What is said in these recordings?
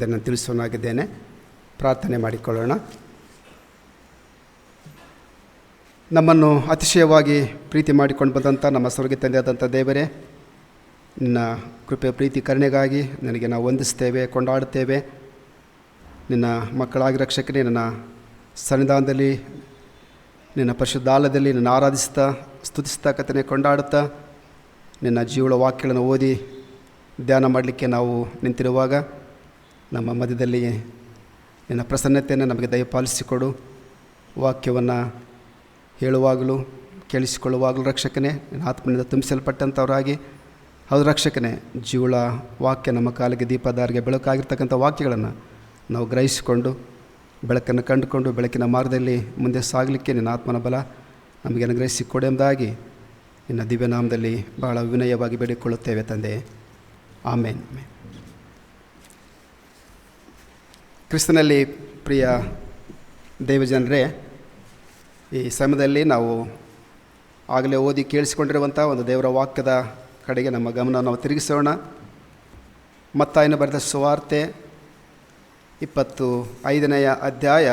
ಅದನ್ನು ತಿಳಿಸೋನಾಗಿದ್ದೇನೆ. ಪ್ರಾರ್ಥನೆ ಮಾಡಿಕೊಳ್ಳೋಣ. ನಮ್ಮನ್ನು ಅತಿಶಯವಾಗಿ ಪ್ರೀತಿ ಮಾಡಿಕೊಂಡು ಬಂದಂಥ ನಮ್ಮ ಸ್ವರ್ಗೀಯ ತಂದೆಯಾದಂಥ ದೇವರೇ, ನಿನ್ನ ಕೃಪೆ ಪ್ರೀತಿ ಕರುಣೆಗಾಗಿ ನನಗೆ ನಾವು ವಂದಿಸ್ತೇವೆ, ಕೊಂಡಾಡುತ್ತೇವೆ. ನಿನ್ನ ಮಕ್ಕಳಾಗಿ ರಕ್ಷಕರೇ, ನನ್ನ ಸನ್ನಿಧಾನದಲ್ಲಿ ನಿನ್ನ ಪರಿಶುದ್ಧಾಲಯದಲ್ಲಿ ನಿನ್ನ ಆರಾಧಿಸ್ತಾ ಸ್ತುತಿಸ್ತಾ ಕಥನೆ ಕೊಂಡಾಡುತ್ತಾ ನಿನ್ನ ಜೀವಳ ವಾಕ್ಯಗಳನ್ನು ಓದಿ ಧ್ಯಾನ ಮಾಡಲಿಕ್ಕೆ ನಾವು ನಿಂತಿರುವಾಗ ನಮ್ಮ ಮಧ್ಯದಲ್ಲಿ ನಿನ್ನ ಪ್ರಸನ್ನತೆಯನ್ನು ನಮಗೆ ದಯಪಾಲಿಸಿಕೊಡು. ವಾಕ್ಯವನ್ನು ಹೇಳುವಾಗಲೂ ಕೇಳಿಸಿಕೊಳ್ಳುವಾಗಲೂ ರಕ್ಷಕನೇ, ನಿನ್ನ ಆತ್ಮನಿಂದ ತುಂಬಿಸಲ್ಪಟ್ಟಂಥವರಾಗಿ, ಹೌದು ರಕ್ಷಕನೇ, ಜೀವಳ ವಾಕ್ಯ ನಮ್ಮ ಕಾಲಿಗೆ ದೀಪದಾರಿಗೆ ಬೆಳಕಾಗಿರ್ತಕ್ಕಂಥ ವಾಕ್ಯಗಳನ್ನು ನಾವು ಗ್ರಹಿಸಿಕೊಂಡು ಬೆಳಕನ್ನು ಕಂಡುಕೊಂಡು ಬೆಳಕಿನ ಮಾರ್ಗದಲ್ಲಿ ಮುಂದೆ ಸಾಗಲಿಕ್ಕೆ ನಿನ್ನ ಆತ್ಮನ ಬಲ ನಮಗೆ ಅನುಗ್ರಹಿಸಿಕೊಡೆಂಬುದಾಗಿ ನಿನ್ನ ದಿವ್ಯನಾಮದಲ್ಲಿ ಬಹಳ ವಿನಯವಾಗಿ ಬೇಡಿಕೊಳ್ಳುತ್ತೇವೆ ತಂದೆ. ಆಮೇನ್. ಕ್ರಿಸ್ತನಲ್ಲಿ ಪ್ರಿಯ ದೇವಜನರೇ, ಈ ಸಮಯದಲ್ಲಿ ನಾವು ಆಗಲೇ ಓದಿ ಕೇಳಿಸಿಕೊಂಡಿರುವಂಥ ಒಂದು ದೇವರ ವಾಕ್ಯದ ಕಡೆಗೆ ನಮ್ಮ ಗಮನ ನಾವು ತಿರುಗಿಸೋಣ. ಮತ್ತಾಯನ ಬರೆದ ಸುವಾರ್ತೆ 25ನೇ ಅಧ್ಯಾಯ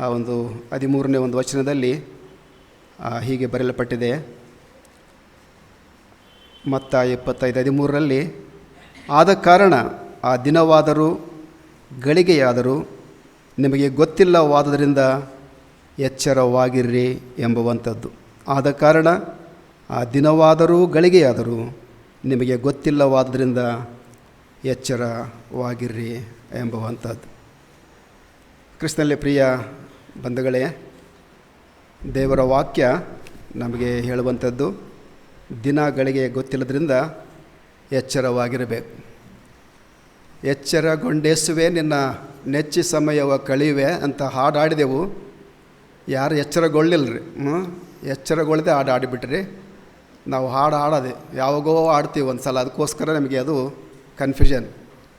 ಆ ಒಂದು 13ನೇ ಒಂದು ವಚನದಲ್ಲಿ ಹೀಗೆ ಬರೆಯಲ್ಪಟ್ಟಿದೆ. ಮತ್ತಾಯ 25:13ರಲ್ಲಿ, ಆದ ಕಾರಣ ಆ ದಿನವಾದರೂ ಗಳಿಗೆಯಾದರೂ ನಿಮಗೆ ಗೊತ್ತಿಲ್ಲವಾದ್ದರಿಂದ ಎಚ್ಚರವಾಗಿರ್ರಿ ಎಂಬುವಂಥದ್ದು. ಆದ ಕಾರಣ ಆ ದಿನವಾದರೂ ಗಳಿಗೆಯಾದರೂ ನಿಮಗೆ ಗೊತ್ತಿಲ್ಲವಾದ್ದರಿಂದ ಎಚ್ಚರವಾಗಿರ್ರಿ ಎಂಬುವಂಥದ್ದು. ಕ್ರಿಸ್ತನಲ್ಲಿ ಪ್ರಿಯ ಬಂಧುಗಳೇ, ದೇವರ ವಾಕ್ಯ ನಮಗೆ ಹೇಳುವಂಥದ್ದು ದಿನಗಳಿಗೆ ಗೊತ್ತಿಲ್ಲದ್ರಿಂದ ಎಚ್ಚರವಾಗಿರಬೇಕು. ಎಚ್ಚರಗೊಂಡೇಸುವೆ ನಿನ್ನ ನೆಚ್ಚಿ ಸಮಯವ ಕಳೆಯುವೆ ಅಂತ ಹಾಡು ಹಾಡಿದೆವು. ಯಾರು ಎಚ್ಚರಗೊಳ್ಳಿಲ್ಲರಿ, ಎಚ್ಚರಗೊಳ್ಳದೆ ಹಾಡು ಆಡಿಬಿಟ್ರಿ. ನಾವು ಹಾಡು ಹಾಡೋದೆ ಯಾವಾಗೋ ಆಡ್ತೀವಿ ಒಂದು ಸಲ, ಅದಕ್ಕೋಸ್ಕರ ನಮಗೆ ಅದು ಕನ್ಫ್ಯೂಷನ್.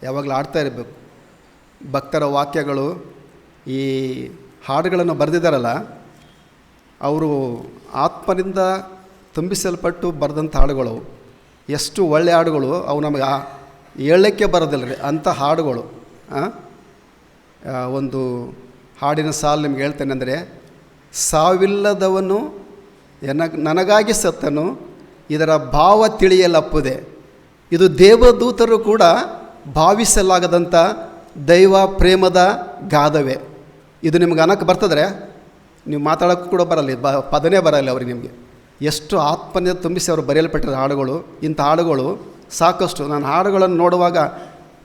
ಯಾವಾಗಲೂ ಆಡ್ತಾ ಇರಬೇಕು. ಭಕ್ತರ ವಾಕ್ಯಗಳು ಈ ಹಾಡುಗಳನ್ನು ಬರೆದಿದ್ದಾರಲ್ಲ, ಅವರು ಆತ್ಮನಿಂದ ತುಂಬಿಸಲ್ಪಟ್ಟು ಬರೆದಂಥ ಹಾಡುಗಳು. ಎಷ್ಟು ಒಳ್ಳೆಯ ಹಾಡುಗಳು ಅವು ನಮಗೆ ಹೇಳಲಿಕ್ಕೆ ಬರೋದಿಲ್ಲ ರೀ ಅಂಥ ಹಾಡುಗಳು. ಒಂದು ಹಾಡಿನ ಸಾಲು ನಿಮ್ಗೆ ಹೇಳ್ತೇನೆ ಅಂದರೆ, ಸಾವಿಲ್ಲದವನು ನನಗಾಗಿ ಸತ್ತನು, ಇದರ ಭಾವ ತಿಳಿಯಲಪ್ಪದೆ. ಇದು ದೇವದೂತರು ಕೂಡ ಭಾವಿಸಲಾಗದಂಥ ದೈವ ಪ್ರೇಮದ ಗಾದವೇ. ಇದು ನಿಮ್ಗೆ ಅನ್ನಕ್ಕೆ ಬರ್ತದ್ರೆ ನೀವು ಮಾತಾಡೋಕ್ಕೂ ಕೂಡ ಬರಲ್ಲ, ಪದನೇ ಬರಲ್ಲ ಅವ್ರಿಗೆ. ನಿಮಗೆ ಎಷ್ಟು ಆತ್ಮನಿಂದ ತುಂಬಿಸಿ ಅವರು ಬರೆಯಲ್ಪಟ್ಟಿರೋ ಹಾಡುಗಳು. ಇಂಥ ಹಾಡುಗಳು ಸಾಕಷ್ಟು. ನಾನು ಹಾಡುಗಳನ್ನು ನೋಡುವಾಗ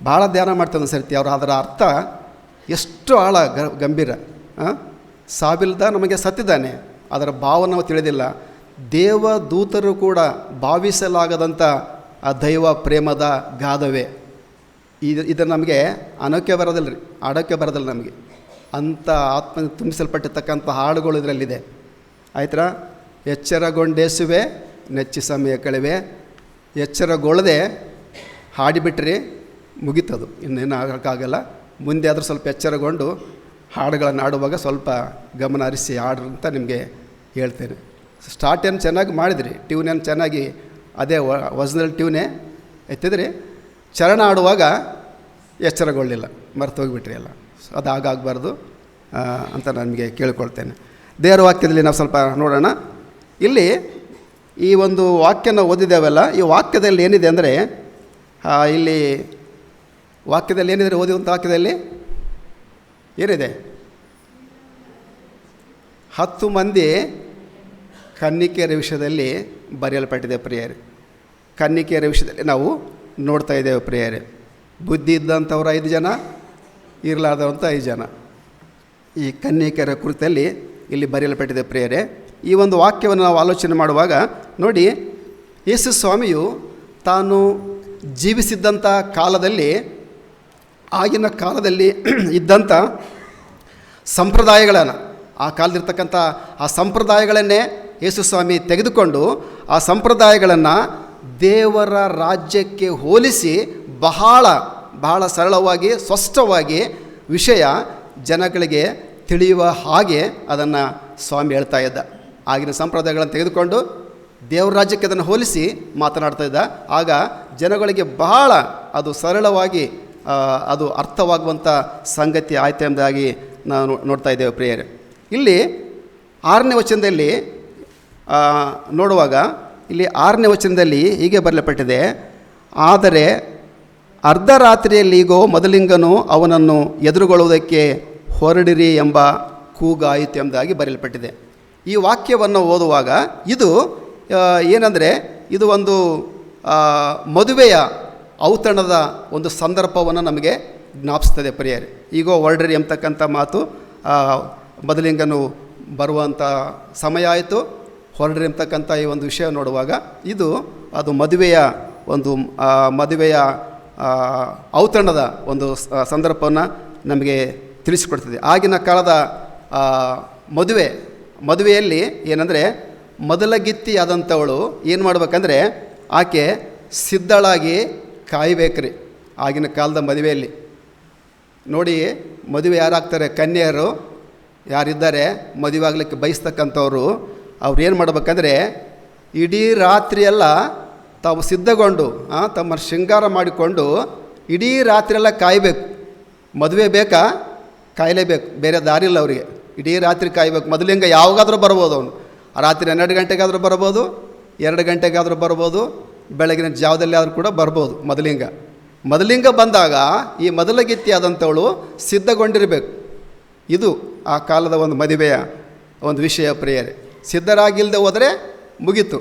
ಭಾಳ ಧ್ಯಾನ ಮಾಡ್ತೇನೆ ಸರ್ತಿ. ಅವರು ಅದರ ಅರ್ಥ ಎಷ್ಟು ಆಳ ಗಂಭೀರ. ಸಾವಿಲ್ಲದ ನಮಗೆ ಸತ್ತಿದ್ದಾನೆ, ಅದರ ಭಾವ ನಾವು ತಿಳಿದಿಲ್ಲ. ದೇವದೂತರು ಕೂಡ ಭಾವಿಸಲಾಗದಂಥ ಆ ದೈವ ಪ್ರೇಮದ ಗಾದವೇ. ಇದನ್ನು ನಮಗೆ ಅನ್ನೋಕ್ಕೆ ಬರೋದಿಲ್ಲ ರೀ, ಆಡೋಕ್ಕೆ ಬರೋದಿಲ್ಲ ನಮಗೆ. ಅಂಥ ಆತ್ಮ ತುಂಬಿಸಲ್ಪಟ್ಟಿರ್ತಕ್ಕಂಥ ಹಾಡುಗಳು ಇದರಲ್ಲಿದೆ. ಆಯ್ತಾ? ಎಚ್ಚರಗೊಂಡೇಸುವೆ ನೆಚ್ಚಿ ಸಮಯ ಕಳೆವೆ. ಎಚ್ಚರಗೊಳ್ಳದೆ ಹಾಡಿಬಿಟ್ರಿ ಮುಗೀತದು, ಇನ್ನೇನು ಆಗೋಕ್ಕಾಗಲ್ಲ. ಮುಂದೆ ಆದರೂ ಸ್ವಲ್ಪ ಎಚ್ಚರಗೊಂಡು ಹಾಡುಗಳನ್ನು ಆಡುವಾಗ ಸ್ವಲ್ಪ ಗಮನ ಹರಿಸಿ ಹಾಡ್ರಿ ಅಂತ ನಿಮಗೆ ಹೇಳ್ತೇನೆ. ಸ್ಟಾರ್ಟ್ ಏನು ಚೆನ್ನಾಗಿ ಮಾಡಿದ್ರಿ, ಟ್ಯೂನ್ ಏನು ಚೆನ್ನಾಗಿ ಅದೇ ಒರಿಜಿನಲ್ ಟ್ಯೂನೇ ಎತ್ತಿದ್ರಿ. ಚರಣ ಆಡುವಾಗ ಎಚ್ಚರಗೊಳ್ಳಿಲ್ಲ, ಮರೆತು ಹೋಗಿಬಿಟ್ರಿ ಎಲ್ಲ. ಅದು ಆಗಬಾರ್ದು ಅಂತ ನನಗೆ ಕೇಳಿಕೊಳ್ತೇನೆ. ದೇವರ ವಾಕ್ಯದಲ್ಲಿ ನಾವು ಸ್ವಲ್ಪ ನೋಡೋಣ. ಇಲ್ಲಿ ಈ ಒಂದು ವಾಕ್ಯನ ಓದಿದ್ದೇವಲ್ಲ, ಈ ವಾಕ್ಯದಲ್ಲಿ ಏನಿದೆ ಅಂದರೆ, ಇಲ್ಲಿ ವಾಕ್ಯದಲ್ಲಿ ಏನಿದೆ, ಓದಿದಂಥ ವಾಕ್ಯದಲ್ಲಿ ಏನಿದೆ? 10 ಮಂದಿ ಕನ್ನಿಕೆಯರ ವಿಷಯದಲ್ಲಿ ಬರೆಯಲ್ಪಟ್ಟಿದೆ ಪ್ರಿಯರೇ. ಕನ್ನಿಕೆಯರ ವಿಷಯದಲ್ಲಿ ನಾವು ನೋಡ್ತಾ ಇದ್ದೇವೆ ಪ್ರಿಯರೇ. ಬುದ್ಧಿ ಇದ್ದಂಥವ್ರು 5 ಜನ, ಇರಲಾರ್ದಂಥ 5 ಜನ. ಈ ಕನ್ನಿಕೆಯರ ಕುರಿತಲ್ಲಿ ಇಲ್ಲಿ ಬರೆಯಲ್ಪಟ್ಟಿದೆ ಪ್ರಿಯರೇ. ಈ ಒಂದು ವಾಕ್ಯವನ್ನು ನಾವು ಆಲೋಚನೆ ಮಾಡುವಾಗ ನೋಡಿ, ಯೇಸು ಸ್ವಾಮಿಯು ತಾನು ಜೀವಿಸಿದ್ದಂಥ ಕಾಲದಲ್ಲಿ, ಆಗಿನ ಕಾಲದಲ್ಲಿ ಇದ್ದಂಥ ಸಂಪ್ರದಾಯಗಳನ್ನು, ಆ ಕಾಲದಿರ್ತಕ್ಕಂಥ ಆ ಸಂಪ್ರದಾಯಗಳನ್ನೇ ಯೇಸು ಸ್ವಾಮಿ ತೆಗೆದುಕೊಂಡು ಆ ಸಂಪ್ರದಾಯಗಳನ್ನು ದೇವರ ರಾಜ್ಯಕ್ಕೆ ಹೋಲಿಸಿ ಬಹಳ ಸರಳವಾಗಿ ಸ್ಪಷ್ಟವಾಗಿ ವಿಷಯ ಜನಗಳಿಗೆ ತಿಳಿಯುವ ಹಾಗೆ ಅದನ್ನು ಸ್ವಾಮಿ ಹೇಳ್ತಾ ಇದ್ದ. ಆಗಿನ ಸಂಪ್ರದಾಯಗಳನ್ನು ತೆಗೆದುಕೊಂಡು ದೇವರ ರಾಜ್ಯಕ್ಕೆ ಅದನ್ನು ಹೋಲಿಸಿ ಮಾತನಾಡ್ತಾ ಇದ್ದ. ಆಗ ಜನಗಳಿಗೆ ಬಹಳ ಅದು ಸರಳವಾಗಿ ಅದು ಅರ್ಥವಾಗುವಂಥ ಸಂಗತಿ ಆಯ್ತು ಎಂಬುದಾಗಿ ನಾವು ನೋಡ್ತಾ ಇದ್ದೇವೆ ಪ್ರಿಯರೇ. ಇಲ್ಲಿ 6ನೇ ವಚನದಲ್ಲಿ ನೋಡುವಾಗ ಇಲ್ಲಿ 6ನೇ ವಚನದಲ್ಲಿ ಹೀಗೆ ಬರೆಯಲ್ಪಟ್ಟಿದೆ, ಆದರೆ ಅರ್ಧರಾತ್ರಿಯಲ್ಲಿಗೋ ಮದಲಿಂಗನು ಅವನನ್ನು ಎದುರುಗೊಳ್ಳುವುದಕ್ಕೆ ಹೊರಡಿರಿ ಎಂಬ ಕೂಗಾಯಿತು ಎಂಬುದಾಗಿ ಬರೆಯಲ್ಪಟ್ಟಿದೆ. ಈ ವಾಕ್ಯವನ್ನು ಓದುವಾಗ ಇದು ಏನಂದರೆ ಇದು ಒಂದು ಮದುವೆಯ ಔತಣದ ಒಂದು ಸಂದರ್ಭವನ್ನು ನಮಗೆ ಜ್ಞಾಪಿಸ್ತದೆ ಪ್ರಿಯರೇ. ಈಗೋ ಹೊರಡ್ರಿ ಎಂಬತಕ್ಕಂಥ ಮಾತು ಮದಲಿಂಗನು ಬರುವಂಥ ಸಮಯ ಆಯಿತು, ಹೊರಡ್ರಿ ಎಂಬತಕ್ಕಂಥ ಈ ಒಂದು ವಿಷಯ ನೋಡುವಾಗ ಅದು ಮದುವೆಯ ಔತಣದ ಒಂದು ಸಂದರ್ಭವನ್ನು ನಮಗೆ ತಿಳಿಸಿಕೊಡ್ತದೆ. ಆಗಿನ ಕಾಲದ ಮದುವೆಯಲ್ಲಿ ಏನಂದರೆ ಮೊದಲ ಗಿತ್ತಿಯಾದಂಥವಳು ಏನು ಮಾಡ್ಬೇಕಂದ್ರೆ ಆಕೆ ಸಿದ್ಧಳಾಗಿ ಕಾಯಬೇಕ್ರಿ. ಆಗಿನ ಕಾಲದ ಮದುವೆಯಲ್ಲಿ ನೋಡಿ, ಮದುವೆ ಯಾರಾಗ್ತಾರೆ, ಕನ್ಯೆಯರು ಯಾರಿದ್ದಾರೆ ಮದುವೆ ಆಗಲಿಕ್ಕೆ ಬಯಸ್ತಕ್ಕಂಥವ್ರು, ಅವ್ರು ಏನು ಮಾಡ್ಬೇಕಂದ್ರೆ ಇಡೀ ರಾತ್ರಿಯೆಲ್ಲ ತಾವು ಸಿದ್ಧಗೊಂಡು ತಮ್ಮ ಶೃಂಗಾರ ಮಾಡಿಕೊಂಡು ಇಡೀ ರಾತ್ರಿಯೆಲ್ಲ ಕಾಯಬೇಕು. ಮದುವೆ ಬೇಕಾ, ಕಾಯಲೇಬೇಕು, ಬೇರೆ ದಾರಿ ಇಲ್ಲ ಅವರಿಗೆ. ಇಡೀ ರಾತ್ರಿ ಕಾಯಬೇಕು. ಮೊದಲಿಂಗ ಯಾವಾಗಾದರೂ ಬರ್ಬೋದು, ಅವನು ರಾತ್ರಿ 12 ಗಂಟೆಗಾದರೂ ಬರ್ಬೋದು, 2 ಗಂಟೆಗಾದರೂ ಬರ್ಬೋದು, ಬೆಳಗಿನ ಜಾವದಲ್ಲಿ ಆದರೂ ಕೂಡ ಬರ್ಬೋದು. ಮೊದಲಿಂಗ ಬಂದಾಗ ಈ ಮೊದಲ ಗಿತ್ತಿಯಾದಂಥವಳು ಸಿದ್ಧಗೊಂಡಿರಬೇಕು. ಇದು ಆ ಕಾಲದ ಒಂದು ಮದುವೆಯ ಒಂದು ವಿಷಯ ಪ್ರಿಯರೇ. ಸಿದ್ಧರಾಗಿಲ್ಲದೆ ಹೋದರೆ ಮುಗೀತು.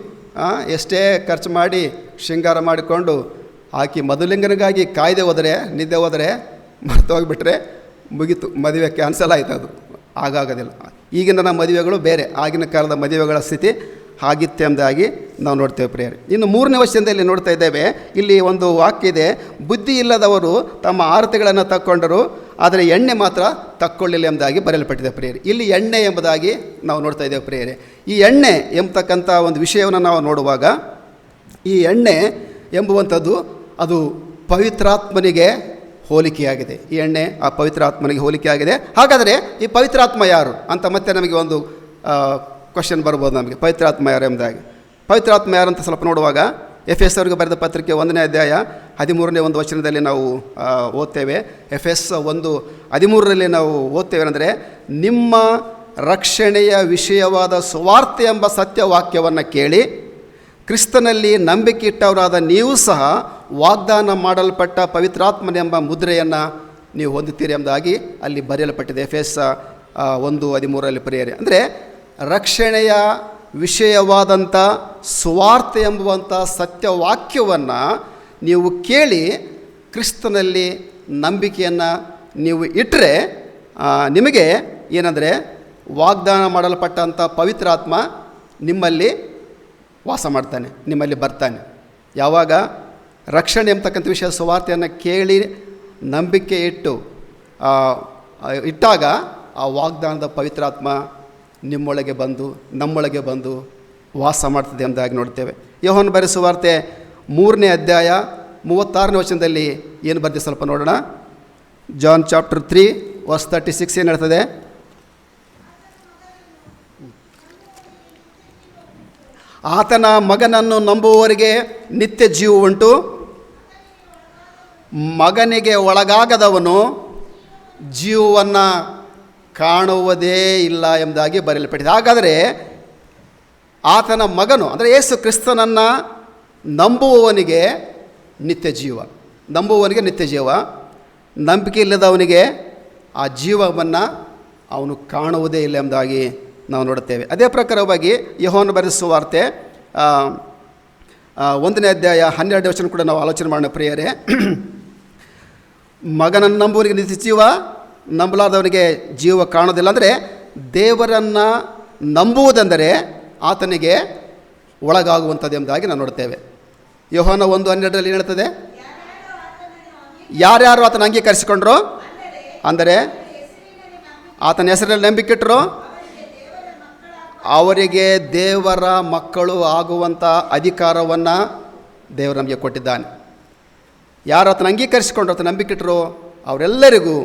ಎಷ್ಟೇ ಖರ್ಚು ಮಾಡಿ ಶೃಂಗಾರ ಮಾಡಿಕೊಂಡು ಆಕೆ ಮಧುಲಿಂಗನಿಗಾಗಿ ಕಾಯ್ದೆ ಹೋದರೆ, ನಿದ್ದೆ ಹೋದರೆ, ಮರೆತು ಹೋಗಿಬಿಟ್ರೆ ಮುಗೀತು, ಮದುವೆ ಕ್ಯಾನ್ಸಲ್ ಆಯ್ತು. ಅದು ಆಗೋದಿಲ್ಲ. ಈಗಿನ ಮದುವೆಗಳು ಬೇರೆ, ಆಗಿನ ಕಾಲದ ಮದುವೆಗಳ ಸ್ಥಿತಿ ಆಗಿತ್ತು ಎಂಬುದಾಗಿ ನಾವು ನೋಡ್ತೇವೆ ಪ್ರಿಯರೇ. ಇನ್ನು 3ನೇ ವಚನದಲ್ಲಿ ನೋಡ್ತಾ ಇದ್ದೇವೆ, ಇಲ್ಲಿ ಒಂದು ವಾಕ್ಯ ಇದೆ, ಬುದ್ಧಿ ಇಲ್ಲದವರು ತಮ್ಮ ಆರತಿಗಳನ್ನು ತಕ್ಕೊಂಡರು, ಆದರೆ ಎಣ್ಣೆ ಮಾತ್ರ ತಕ್ಕೊಳ್ಳಿಲ್ಲ ಎಂಬುದಾಗಿ ಬರೆಯಲ್ಪಟ್ಟಿದೆ ಪ್ರಿಯರೇ. ಇಲ್ಲಿ ಎಣ್ಣೆ ಎಂಬುದಾಗಿ ನಾವು ನೋಡ್ತಾ ಇದ್ದೇವೆ ಪ್ರಿಯರೇ. ಈ ಎಣ್ಣೆ ಎಂಬತಕ್ಕಂಥ ಒಂದು ವಿಷಯವನ್ನು ನಾವು ನೋಡುವಾಗ, ಈ ಎಣ್ಣೆ ಎಂಬುವಂಥದ್ದು ಅದು ಪವಿತ್ರಾತ್ಮನಿಗೆ ಹೋಲಿಕೆಯಾಗಿದೆ. ಈ ಎಣ್ಣೆ ಆ ಪವಿತ್ರಾತ್ಮನಿಗೆ ಹೋಲಿಕೆಯಾಗಿದೆ. ಹಾಗಾದರೆ ಈ ಪವಿತ್ರಾತ್ಮ ಯಾರು ಅಂತ ಮತ್ತೆ ನಮಗೆ ಒಂದು ಕ್ವಶನ್ ಬರ್ಬೋದು ನಮಗೆ, ಪವಿತ್ರಾತ್ಮ ಯಾರು ಎಂಬುದಾಗಿ. ಪವಿತ್ರಾತ್ಮ ಯಾರು ಅಂತ ಸ್ವಲ್ಪ ನೋಡುವಾಗ ಎಫೆಸರಿಗೆ ಬರೆದ ಪತ್ರಿಕೆ 1ನೇ ಅಧ್ಯಾಯ 13ನೇ ಒಂದು ವಚನದಲ್ಲಿ ನಾವು ಓದ್ತೇವೆ. ಎಫೆಸ್ 1:13ರಲ್ಲಿ ನಾವು ಓದ್ತೇವೆ ಅಂದರೆ, ನಿಮ್ಮ ರಕ್ಷಣೆಯ ವಿಷಯವಾದ ಸುವಾರ್ತೆ ಎಂಬ ಸತ್ಯವಾಕ್ಯವನ್ನು ಕೇಳಿ ಕ್ರಿಸ್ತನಲ್ಲಿ ನಂಬಿಕೆ ಇಟ್ಟವರಾದ ನೀವು ಸಹ ವಾಗ್ದಾನ ಮಾಡಲ್ಪಟ್ಟ ಪವಿತ್ರಾತ್ಮನೆಂಬ ಮುದ್ರೆಯನ್ನು ನೀವು ಹೊಂದುತ್ತೀರಿ ಎಂಬುದಾಗಿ ಅಲ್ಲಿ ಬರೆಯಲ್ಪಟ್ಟಿದೆ. ಎಫೆಸ್ 1:13ರಲ್ಲಿ ಪ್ರಿಯರೇ. ಅಂದರೆ ರಕ್ಷಣೆಯ ವಿಷಯವಾದಂಥ ಸುವಾರ್ತೆ ಎಂಬುವಂಥ ಸತ್ಯವಾಕ್ಯವನ್ನು ನೀವು ಕೇಳಿ ಕ್ರಿಸ್ತನಲ್ಲಿ ನಂಬಿಕೆಯನ್ನು ನೀವು ಇಟ್ಟರೆ ನಿಮಗೆ ಏನಂದರೆ ವಾಗ್ದಾನ ಮಾಡಲ್ಪಟ್ಟಂಥ ಪವಿತ್ರಾತ್ಮ ನಿಮ್ಮಲ್ಲಿ ವಾಸ ಮಾಡ್ತಾನೆ, ನಿಮ್ಮಲ್ಲಿ ಬರ್ತಾನೆ. ಯಾವಾಗ ರಕ್ಷಣೆ ಎಂಬತಕ್ಕಂಥ ವಿಷಯ ಸುವಾರ್ತೆಯನ್ನು ಕೇಳಿ ನಂಬಿಕೆ ಇಟ್ಟಾಗ ಆ ವಾಗ್ದಾನದ ಪವಿತ್ರಾತ್ಮ ನಿಮ್ಮೊಳಗೆ ಬಂದು ನಮ್ಮೊಳಗೆ ಬಂದು ವಾಸ ಮಾಡ್ತದೆ ಎಂಬುದಾಗಿ ನೋಡ್ತೇವೆ. ಯೋಹಾನ ಬರೆದ ಸುವಾರ್ತೆ 3ನೇ ಅಧ್ಯಾಯ 36ನೇ ವಚನದಲ್ಲಿ ಏನು ಬರ್ತೀವಿ ಸ್ವಲ್ಪ ನೋಡೋಣ. ಜಾನ್ ಚಾಪ್ಟರ್ 3:36 ಏನು ಹೇಳ್ತದೆ? ಆತನ ಮಗನನ್ನು ನಂಬುವವರಿಗೆ ನಿತ್ಯ ಜೀವ ಉಂಟು, ಮಗನಿಗೆ ಒಳಗಾಗದವನು ಜೀವವನ್ನು ಕಾಣುವುದೇ ಇಲ್ಲ ಎಂಬುದಾಗಿ ಬರೆಯಲ್ಪಟ್ಟಿದೆ. ಹಾಗಾದರೆ ಆತನ ಮಗನು ಅಂದರೆ ಯೇಸು ಕ್ರಿಸ್ತನನ್ನು ನಂಬುವವನಿಗೆ ನಿತ್ಯ ಜೀವ, ನಂಬಿಕೆ ಇಲ್ಲದವನಿಗೆ ಆ ಜೀವವನ್ನು ಅವನು ಕಾಣುವುದೇ ಇಲ್ಲ ಎಂಬುದಾಗಿ ನಾವು ನೋಡುತ್ತೇವೆ. ಅದೇ ಪ್ರಕಾರವಾಗಿ ಯೋಹಾನ ಬರೆದ ಸುವಾರ್ತೆ 1ನೇ ಅಧ್ಯಾಯ 12ನೇ ವಚನ ಕೂಡ ನಾವು ಆಲೋಚನೆ ಮಾಡೋಣ ಪ್ರಿಯರೇ. ಮಗನನ್ನು ನಂಬುವವನಿಗೆ ನಿತ್ಯ ಜೀವ, ನಂಬಲಾದವನಿಗೆ ಜೀವ ಕಾಣೋದಿಲ್ಲ. ಅಂದರೆ ದೇವರನ್ನು ನಂಬುವುದೆಂದರೆ ಆತನಿಗೆ ಒಳಗಾಗುವಂಥದ್ದು ಎಂಬುದಾಗಿ ನಾವು ನೋಡ್ತೇವೆ. ಯೋಹಾನ 1:12ರಲ್ಲಿ ಹೇಳ್ತದೆ, ಯಾರ್ಯಾರು ಆತನ ಅಂಗೀಕರಿಸಿಕೊಂಡ್ರು ಅಂದರೆ ಆತನ ಹೆಸರಲ್ಲಿ ನಂಬಿಕೆಟ್ಟರು ಅವರಿಗೆ ದೇವರ ಮಕ್ಕಳು ಆಗುವಂಥ ಅಧಿಕಾರವನ್ನು ದೇವರು ನಮಗೆ ಕೊಟ್ಟಿದ್ದಾನೆ. ಯಾರು ಆತನ ಅಂಗೀಕರಿಸಿಕೊಂಡ್ರು, ಆತನ ನಂಬಿಕೆಟ್ಟರು ಅವರೆಲ್ಲರಿಗೂ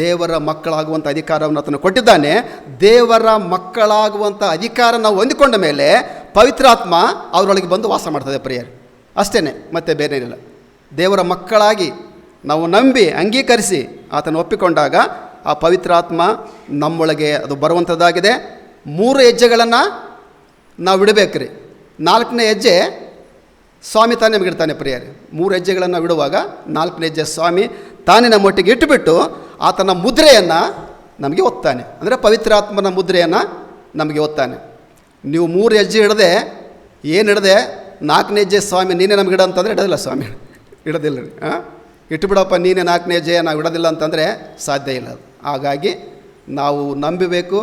ದೇವರ ಮಕ್ಕಳಾಗುವಂಥ ಅಧಿಕಾರವನ್ನು ಆತನು ಕೊಟ್ಟಿದ್ದಾನೆ. ದೇವರ ಮಕ್ಕಳಾಗುವಂಥ ಅಧಿಕಾರ ನಾವು ಹೊಂದಿಕೊಂಡ ಮೇಲೆ ಪವಿತ್ರಾತ್ಮ ಅವರೊಳಗೆ ಬಂದು ವಾಸ ಮಾಡ್ತದೆ ಪ್ರಿಯರೇ. ಅಷ್ಟೇ, ಮತ್ತೆ ಬೇರೆ ಇಲ್ಲ. ದೇವರ ಮಕ್ಕಳಾಗಿ ನಾವು ನಂಬಿ ಅಂಗೀಕರಿಸಿ ಆತನ ಒಪ್ಪಿಕೊಂಡಾಗ ಆ ಪವಿತ್ರಾತ್ಮ ನಮ್ಮೊಳಗೆ ಅದು ಬರುವಂಥದ್ದಾಗಿದೆ. 3 ಹೆಜ್ಜೆಗಳನ್ನು ನಾವು ಇಡಬೇಕ್ರಿ. 4ನೇ ಹೆಜ್ಜೆ ಸ್ವಾಮಿ ತಾನೇ ನಮಗಿಡ್ತಾನೆ ಪ್ರಿಯರೇ. 3 ಹೆಜ್ಜೆಗಳನ್ನು ಬಿಡುವಾಗ 4ನೇ ಹೆಜ್ಜೆ ಸ್ವಾಮಿ ತಾನೇ ನಮ್ಮೊಟ್ಟಿಗೆ ಇಟ್ಟುಬಿಟ್ಟು ಆತನ ಮುದ್ರೆಯನ್ನು ನಮಗೆ ಒತ್ತಾನೆ. ಅಂದರೆ ಪವಿತ್ರಾತ್ಮನ ಮುದ್ರೆಯನ್ನು ನಮಗೆ ಒತ್ತಾನೆ. ನೀವು 3 ಹೆಜ್ಜೆ ಇಡದೆ ಏನು ಇಡದೆ 4ನೇ ಹೆಜ್ಜೆ ಸ್ವಾಮಿ ನೀನೇ ನಮ್ಗೆ ಇಡ ಅಂತಂದರೆ ಇಡೋದಿಲ್ಲ. ಸ್ವಾಮಿ ಇಡೋದಿಲ್ಲ ರೀ. ಇಟ್ಟುಬಿಡಪ್ಪ ನೀನೇ 4ನೇ ಹೆಜ್ಜೆ ನಾವು ಇಡೋದಿಲ್ಲ ಅಂತಂದರೆ ಸಾಧ್ಯ ಇಲ್ಲ ಅದು. ಹಾಗಾಗಿ ನಾವು ನಂಬಬೇಕು,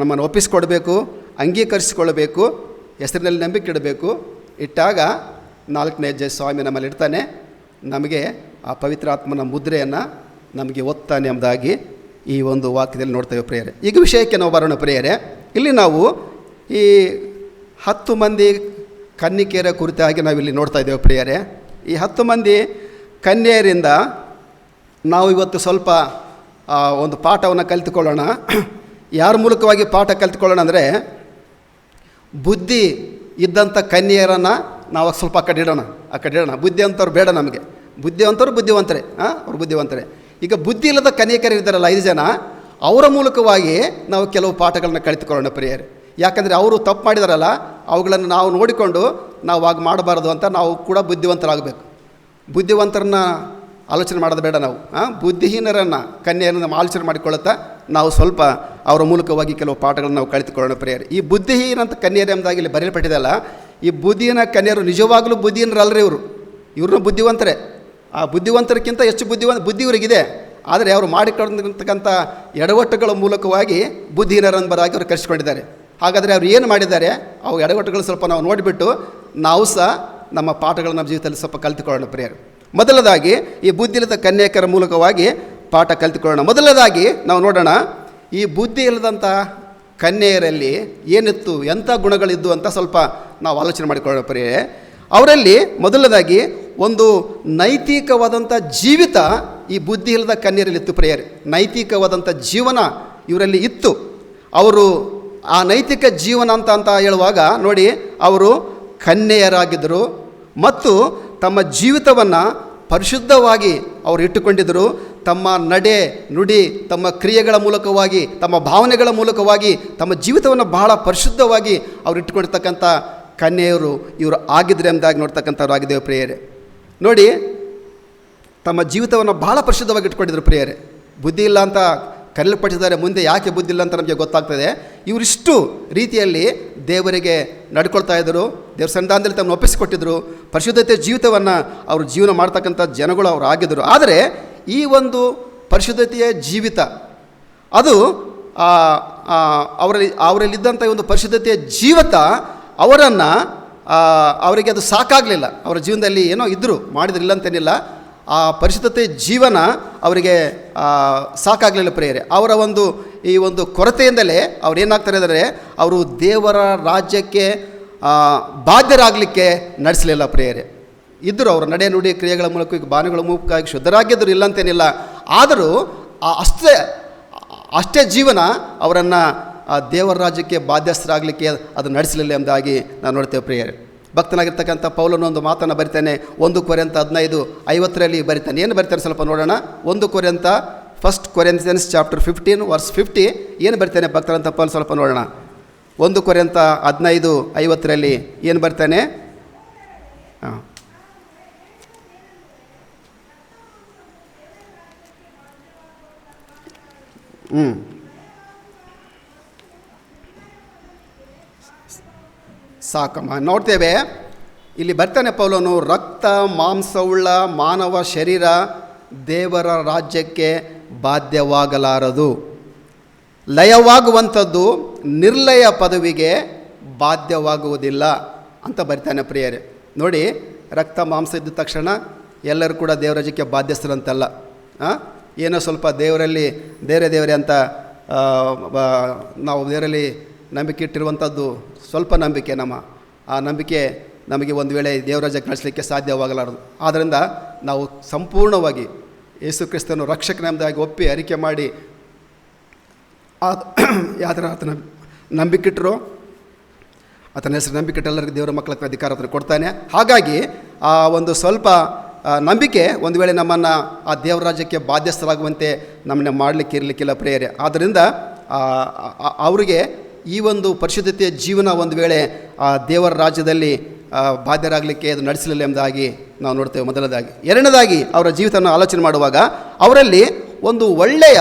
ನಮ್ಮನ್ನು ಒಪ್ಪಿಸಿಕೊಡ್ಬೇಕು, ಅಂಗೀಕರಿಸಿಕೊಳ್ಳಬೇಕು, ಹೆಸರಿನಲ್ಲಿ ನಂಬಿಕೆ ಇಡಬೇಕು. ಇಟ್ಟಾಗ 4ನೇ ಹೆಜ್ಜೆ ಸ್ವಾಮಿ ನಮ್ಮಲ್ಲಿ ಇಡ್ತಾನೆ, ನಮಗೆ ಆ ಪವಿತ್ರಾತ್ಮನ ಮುದ್ರೆಯನ್ನು ನಮಗೆ ಒತ್ತಾನೆ ಎಂಬುದಾಗಿ ಈ ಒಂದು ವಾಕ್ಯದಲ್ಲಿ ನೋಡ್ತೇವೆ ಪ್ರಿಯರೇ. ಈಗ ವಿಷಯಕ್ಕೆ ನಾವು ಬರೋಣ ಪ್ರಿಯರೇ. ಇಲ್ಲಿ ನಾವು ಈ 10 ಮಂದಿ ಕನ್ನಿಕೆಯರ ಕುರಿತಾಗಿ ನಾವಿಲ್ಲಿ ನೋಡ್ತಾ ಇದ್ದೇವೆ ಪ್ರಿಯರೇ. ಈ 10 ಮಂದಿ ಕನ್ಯೆಯರಿಂದ ನಾವು ಇವತ್ತು ಸ್ವಲ್ಪ ಒಂದು ಪಾಠವನ್ನು ಕಲಿತುಕೊಳ್ಳೋಣ. ಯಾರ ಮೂಲಕವಾಗಿ ಪಾಠ ಕಲಿತುಕೊಳ್ಳೋಣ ಅಂದರೆ, ಬುದ್ಧಿ ಇದ್ದಂಥ ಕನ್ಯೆಯರನ್ನು ನಾವು ಸ್ವಲ್ಪ ಆ ಕಡೆ ಇಡೋಣ. ಬುದ್ಧಿವಂತರು ಬೇಡ ನಮಗೆ. ಬುದ್ಧಿವಂತರು ಬುದ್ಧಿವಂತರೇ, ಅವ್ರು ಬುದ್ಧಿವಂತರೇ. ಈಗ ಬುದ್ಧಿ ಇಲ್ಲದ ಕನ್ಯಕರು ಇದ್ದಾರಲ್ಲ 5 ಜನ, ಅವರ ಮೂಲಕವಾಗಿ ನಾವು ಕೆಲವು ಪಾಠಗಳನ್ನ ಕಲಿತುಕೊಳ್ಳೋಣ ಪ್ರಿಯರೇ. ಯಾಕಂದರೆ ಅವರು ತಪ್ಪು ಮಾಡಿದಾರಲ್ಲ, ಅವುಗಳನ್ನು ನಾವು ನೋಡಿಕೊಂಡು ನಾವು ಆಗ ಮಾಡಬಾರ್ದು ಅಂತ ನಾವು ಕೂಡ ಬುದ್ಧಿವಂತರಾಗಬೇಕು. ಬುದ್ಧಿವಂತರನ್ನ ಆಲೋಚನೆ ಮಾಡೋದು ಬೇಡ ನಾವು. ಬುದ್ಧಿಹೀನರನ್ನು ಕನ್ಯೆಯನ್ನು ಆಲೋಚನೆ ಮಾಡಿಕೊಳ್ಳುತ್ತಾ ನಾವು ಸ್ವಲ್ಪ ಅವರ ಮೂಲಕವಾಗಿ ಕೆಲವು ಪಾಠಗಳನ್ನು ನಾವು ಕಲಿತುಕೊಳ್ಳೋಣ ಪ್ರಿಯರೇ. ಈ ಬುದ್ಧಿಹೀನ ಅಂತ ಕನ್ಯೆಯರು ಎಂಬುದಾಗಿ ಇಲ್ಲಿ ಬರೆಯಲ್ಪಟ್ಟಿದೆಯಲ್ಲ, ಈ ಬುದ್ಧಿಹೀನ ಕನ್ಯೆಯರು ನಿಜವಾಗಲೂ ಬುದ್ಧಿಹೀನರಲ್ಲರಿ. ಇವ್ರನ್ನ ಬುದ್ಧಿವಂತರೇ. ಆ ಬುದ್ಧಿವಂತರಕ್ಕಿಂತ ಹೆಚ್ಚು ಬುದ್ಧಿ ಇವರಿಗಿದೆ. ಆದರೆ ಅವರು ಮಾಡಿಕೊಂಡಿರ್ತಕ್ಕಂಥ ಎಡವಟ್ಟುಗಳ ಮೂಲಕವಾಗಿ ಬುದ್ಧಿಹೀನರೆಂಬರಾಗಿ ಅವರು ಕರೆಸಿಕೊಂಡಿದ್ದಾರೆ. ಹಾಗಾದರೆ ಅವರು ಏನು ಮಾಡಿದ್ದಾರೆ, ಅವು ಎಡವಟ್ಟುಗಳು ಸ್ವಲ್ಪ ನಾವು ನೋಡಿಬಿಟ್ಟು ನಾವು ಸಹ ನಮ್ಮ ಪಾಠಗಳನ್ನು ನಮ್ಮ ಜೀವಿತದಲ್ಲಿ ಸ್ವಲ್ಪ ಕಲಿತುಕೊಳ್ಳೋಣ ಪ್ರಿಯರು. ಮೊದಲದಾಗಿ ಈ ಬುದ್ಧಿ ಇಲ್ಲದ ಕನ್ಯಕರ ಮೂಲಕವಾಗಿ ಪಾಠ ಕಲಿತುಕೊಳ್ಳೋಣ. ಮೊದಲದಾಗಿ ನಾವು ನೋಡೋಣ, ಈ ಬುದ್ಧಿ ಇಲ್ಲದಂಥ ಕನ್ಯೆಯರಲ್ಲಿ ಏನಿತ್ತು, ಎಂಥ ಗುಣಗಳಿದ್ದು ಅಂತ ಸ್ವಲ್ಪ ನಾವು ಆಲೋಚನೆ ಮಾಡಿಕೊಳ್ಳೋಣ ಪ್ರಿಯರೇ. ಅವರಲ್ಲಿ ಮೊದಲದಾಗಿ ಒಂದು ನೈತಿಕವಾದಂಥ ಜೀವಿತ ಈ ಬುದ್ಧಿ ಇಲ್ಲದ ಕನ್ಯರಲ್ಲಿ ಇತ್ತು ಪ್ರಿಯರೇ. ನೈತಿಕವಾದಂಥ ಜೀವನ ಇವರಲ್ಲಿ ಇತ್ತು. ಅವರು ಆ ನೈತಿಕ ಜೀವನ ಅಂತ ಹೇಳುವಾಗ ನೋಡಿ, ಅವರು ಕನ್ಯೆಯರಾಗಿದ್ದರು ಮತ್ತು ತಮ್ಮ ಜೀವಿತವನ್ನು ಪರಿಶುದ್ಧವಾಗಿ ಅವರು ಇಟ್ಟುಕೊಂಡಿದ್ದರು. ತಮ್ಮ ನಡೆ ನುಡಿ, ತಮ್ಮ ಕ್ರಿಯೆಗಳ ಮೂಲಕವಾಗಿ, ತಮ್ಮ ಭಾವನೆಗಳ ಮೂಲಕವಾಗಿ ತಮ್ಮ ಜೀವಿತವನ್ನು ಬಹಳ ಪರಿಶುದ್ಧವಾಗಿ ಅವರು ಇಟ್ಟುಕೊಂಡಿರ್ತಕ್ಕಂಥ ಕನ್ಯೆಯರು ಇವರು ಆಗಿದ್ರೆ ಎಂಬುದಾಗಿ ನೋಡ್ತಕ್ಕಂಥವ್ರು ಆಗಿದ್ದೇವೆ ಪ್ರಿಯರೇ. ನೋಡಿ, ತಮ್ಮ ಜೀವಿತವನ್ನು ಬಹಳ ಪರಿಶುದ್ಧವಾಗಿ ಇಟ್ಕೊಂಡಿದ್ರು ಪ್ರಿಯರೇ. ಬುದ್ಧಿ ಇಲ್ಲ ಅಂತ ಕರೆಯಲ್ಪಟ್ಟಿದ್ದಾರೆ. ಮುಂದೆ ಯಾಕೆ ಬುದ್ಧಿ ಇಲ್ಲ ಅಂತ ನಮಗೆ ಗೊತ್ತಾಗ್ತದೆ. ಇವರಿಷ್ಟು ರೀತಿಯಲ್ಲಿ ದೇವರಿಗೆ ನಡ್ಕೊಳ್ತಾ ಇದ್ದರು, ದೇವ್ರ ಸನ್ನಿಧಾನದಲ್ಲಿ ತಮ್ಮನ್ನು ಒಪ್ಪಿಸಿಕೊಟ್ಟಿದ್ದರು. ಪರಿಶುದ್ಧತೆ ಜೀವಿತವನ್ನು ಅವರು ಜೀವನ ಮಾಡ್ತಕ್ಕಂಥ ಜನಗಳು ಅವರು ಆಗಿದ್ದರು. ಆದರೆ ಈ ಒಂದು ಪರಿಶುದ್ಧತೆಯ ಜೀವಿತ ಅದು ಅವರಲ್ಲಿದ್ದಂಥ ಒಂದು ಪರಿಶುದ್ಧತೆಯ ಜೀವಿತ ಅವರಿಗೆ ಅದು ಸಾಕಾಗಲಿಲ್ಲ. ಅವರ ಜೀವನದಲ್ಲಿ ಏನೋ ಇದ್ದರು, ಮಾಡಿದ್ರಿಲ್ಲ ಅಂತೇನಿಲ್ಲ. ಆ ಪರಿಶುದ್ಧತೆ ಜೀವನ ಅವರಿಗೆ ಸಾಕಾಗಲಿಲ್ಲ ಪ್ರಿಯರೇ. ಅವರ ಈ ಒಂದು ಕೊರತೆಯಿಂದಲೇ ಅವ್ರು ಏನಾಗ್ತಾರೆ ಅಂದರೆ, ಅವರು ದೇವರ ರಾಜ್ಯಕ್ಕೆ ಬಾಧ್ಯರಾಗಲಿಕ್ಕೆ ನಡೆಸಲಿಲ್ಲ ಪ್ರಿಯರೇ. ಇದ್ದರು ಅವರ ನಡೆ ನುಡಿ ಕ್ರಿಯೆಗಳ ಮೂಲಕ ಬಾನುಗಳ ಮೂಲಕವಾಗಿ ಶುದ್ಧರಾಗಿದ್ದರು, ಇಲ್ಲ ಅಂತೇನಿಲ್ಲ. ಆದರೂ ಅಷ್ಟೇ ಜೀವನ ಅವರನ್ನು ದೇವರ ರಾಜ್ಯಕ್ಕೆ ಬಾಧ್ಯಸ್ಥರಾಗಲಿಕ್ಕೆ ಅದು ನಡೆಸಲಿಲ್ಲ ಎಂಬುದಾಗಿ ನಾವು ನೋಡ್ತೇವೆ ಪ್ರಿಯರೇ. ಭಕ್ತನಾಗಿರ್ತಕ್ಕಂಥ ಪೌಲನು ಒಂದು ಮಾತನ್ನು ಬರಿತಾನೆ. 1 ಕೊರಿಂಥ 15:50 ಬರಿತಾನೆ. ಏನು ಬರಿತಾನೆ ಸ್ವಲ್ಪ ನೋಡೋಣ. 1 ಕೊರಿಂಥ 1 Corinthians chapter 15 verse 50 ಏನು ಬರಿತಾನೆ ಭಕ್ತರಂತ ಪೌಲ ಸ್ವಲ್ಪ ನೋಡೋಣ. 1 ಕೊರಿಂಥ 15:50 ಏನು ಬರ್ತಾನೆ? ಸಾಕಮ್ಮ ನೋಡ್ತೇವೆ. ಇಲ್ಲಿ ಬರ್ತಾನೆ ಪೌಲನು, ರಕ್ತ ಮಾಂಸವುಳ್ಳ ಮಾನವ ಶರೀರ ದೇವರ ರಾಜ್ಯಕ್ಕೆ ಬಾಧ್ಯವಾಗಲಾರದು, ಲಯವಾಗುವಂಥದ್ದು ನಿರ್ಲಯ ಪದವಿಗೆ ಬಾಧ್ಯವಾಗುವುದಿಲ್ಲ ಅಂತ ಬರ್ತಾನೆ ಪ್ರಿಯರೇ. ನೋಡಿ, ರಕ್ತ ಮಾಂಸ ಇದ್ದ ತಕ್ಷಣ ಎಲ್ಲರೂ ಕೂಡ ದೇವರ ರಾಜ್ಯಕ್ಕೆ ಬಾಧ್ಯಸ್ಥರಂತಲ್ಲ. ಏನೋ ಸ್ವಲ್ಪ ದೇವರಲ್ಲಿ ದೇವರೇ ಅಂತ ನಾವು ದೇವರಲ್ಲಿ ನಂಬಿಕೆ ಇಟ್ಟಿರುವಂಥದ್ದು ಸ್ವಲ್ಪ ನಂಬಿಕೆ. ಆ ನಂಬಿಕೆ ನಮಗೆ ಒಂದು ವೇಳೆ ದೇವರ ರಾಜ್ಯಕ್ಕೆ ನಡೆಸಲಿಕ್ಕೆ ಸಾಧ್ಯವಾಗಲಾರದು. ಆದ್ದರಿಂದ ನಾವು ಸಂಪೂರ್ಣವಾಗಿ ಯೇಸು ಕ್ರಿಸ್ತನು ರಕ್ಷಕನೆಂಬುದಾಗಿ ಒಪ್ಪಿ ಅರಿಕೆ ಮಾಡಿ ಯಾವ್ದಾರ ಆತನ ನಂಬಿಕಿಟ್ಟರು, ಆತನ ಹೆಸರು ನಂಬಿಕೆಟ್ಟು ಎಲ್ಲರಿಗೂ ದೇವರ ಮಕ್ಕಳ ಅಧಿಕಾರ ಆತನು ಕೊಡ್ತಾನೆ. ಹಾಗಾಗಿ ಆ ಒಂದು ಸ್ವಲ್ಪ ನಂಬಿಕೆ ಒಂದು ವೇಳೆ ನಮ್ಮನ್ನು ಆ ದೇವರ ರಾಜ್ಯಕ್ಕೆ ಬಾಧ್ಯಸ್ಥರಾಗುವಂತೆ ನಮ್ಮನ್ನ ಮಾಡಲಿಕ್ಕೆ ಇರಲಿಕ್ಕಿಲ್ಲ ಪ್ರೇಯರೆ. ಆದ್ದರಿಂದ ಅವರಿಗೆ ಈ ಒಂದು ಪರಿಶುದ್ಧತೆಯ ಜೀವನ ಒಂದು ವೇಳೆ ಆ ದೇವರ ರಾಜ್ಯದಲ್ಲಿ ಬಾಧ್ಯರಾಗಲಿಕ್ಕೆ ಅದು ನಡೆಸಲಿಲ್ಲ ಎಂಬುದಾಗಿ ನಾವು ನೋಡ್ತೇವೆ. ಮೊದಲದಾಗಿ. ಎರಡನೇದಾಗಿ ಅವರ ಜೀವಿತವನ್ನು ಆಲೋಚನೆ ಮಾಡುವಾಗ ಅವರಲ್ಲಿ ಒಂದು ಒಳ್ಳೆಯ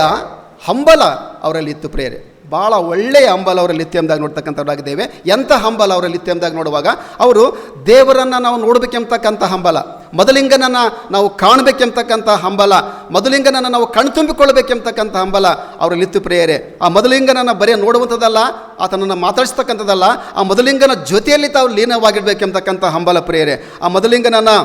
ಹಂಬಲ ಅವರಲ್ಲಿ ಇತ್ತು ಪ್ರೇಯರೆ. ಭಾಳ ಒಳ್ಳೆಯ ಹಂಬಲ ಅವರಲ್ಲಿ ಇತ್ತು ಎಂಬುದಾಗಿ ನೋಡ್ತಕ್ಕಂಥವ್ರಾಗಿದ್ದೇವೆ. ಎಂಥ ಹಂಬಲ ಅವರಲ್ಲಿ ಇತ್ತು ಎಂಬುದಾಗಿ ನೋಡುವಾಗ ಅವರು ದೇವರನ್ನು ನಾವು ನೋಡಬೇಕೆಂಬತಕ್ಕಂಥ ಹಂಬಲ, ಮೊದಲಿಂಗನನ್ನು ನಾವು ಕಾಣಬೇಕೆಂಬತಕ್ಕಂಥ ಹಂಬಲ, ಮೊದಲಿಂಗನನ್ನು ನಾವು ಕಣ್ತುಂಬಿಕೊಳ್ಳಬೇಕೆಂಬತಕ್ಕಂಥ ಹಂಬಲ ಅವರಲ್ಲಿ ಇತ್ತು ಪ್ರೇಯರೆ. ಆ ಮೊದಲಿಂಗನನ್ನು ಬರೀ ನೋಡುವಂಥದ್ದಲ್ಲ, ಆತನನ್ನು ಮಾತಾಡಿಸ್ತಕ್ಕಂಥದ್ದಲ್ಲ, ಆ ಮೊದಲಿಂಗನ ಜೊತೆಯಲ್ಲಿ ತಾವು ಲೀನವಾಗಿಡಬೇಕೆಂಬತಕ್ಕಂಥ ಹಂಬಲ ಪ್ರೇಯರೆ. ಆ ಮೊದಲಿಂಗನನ್ನು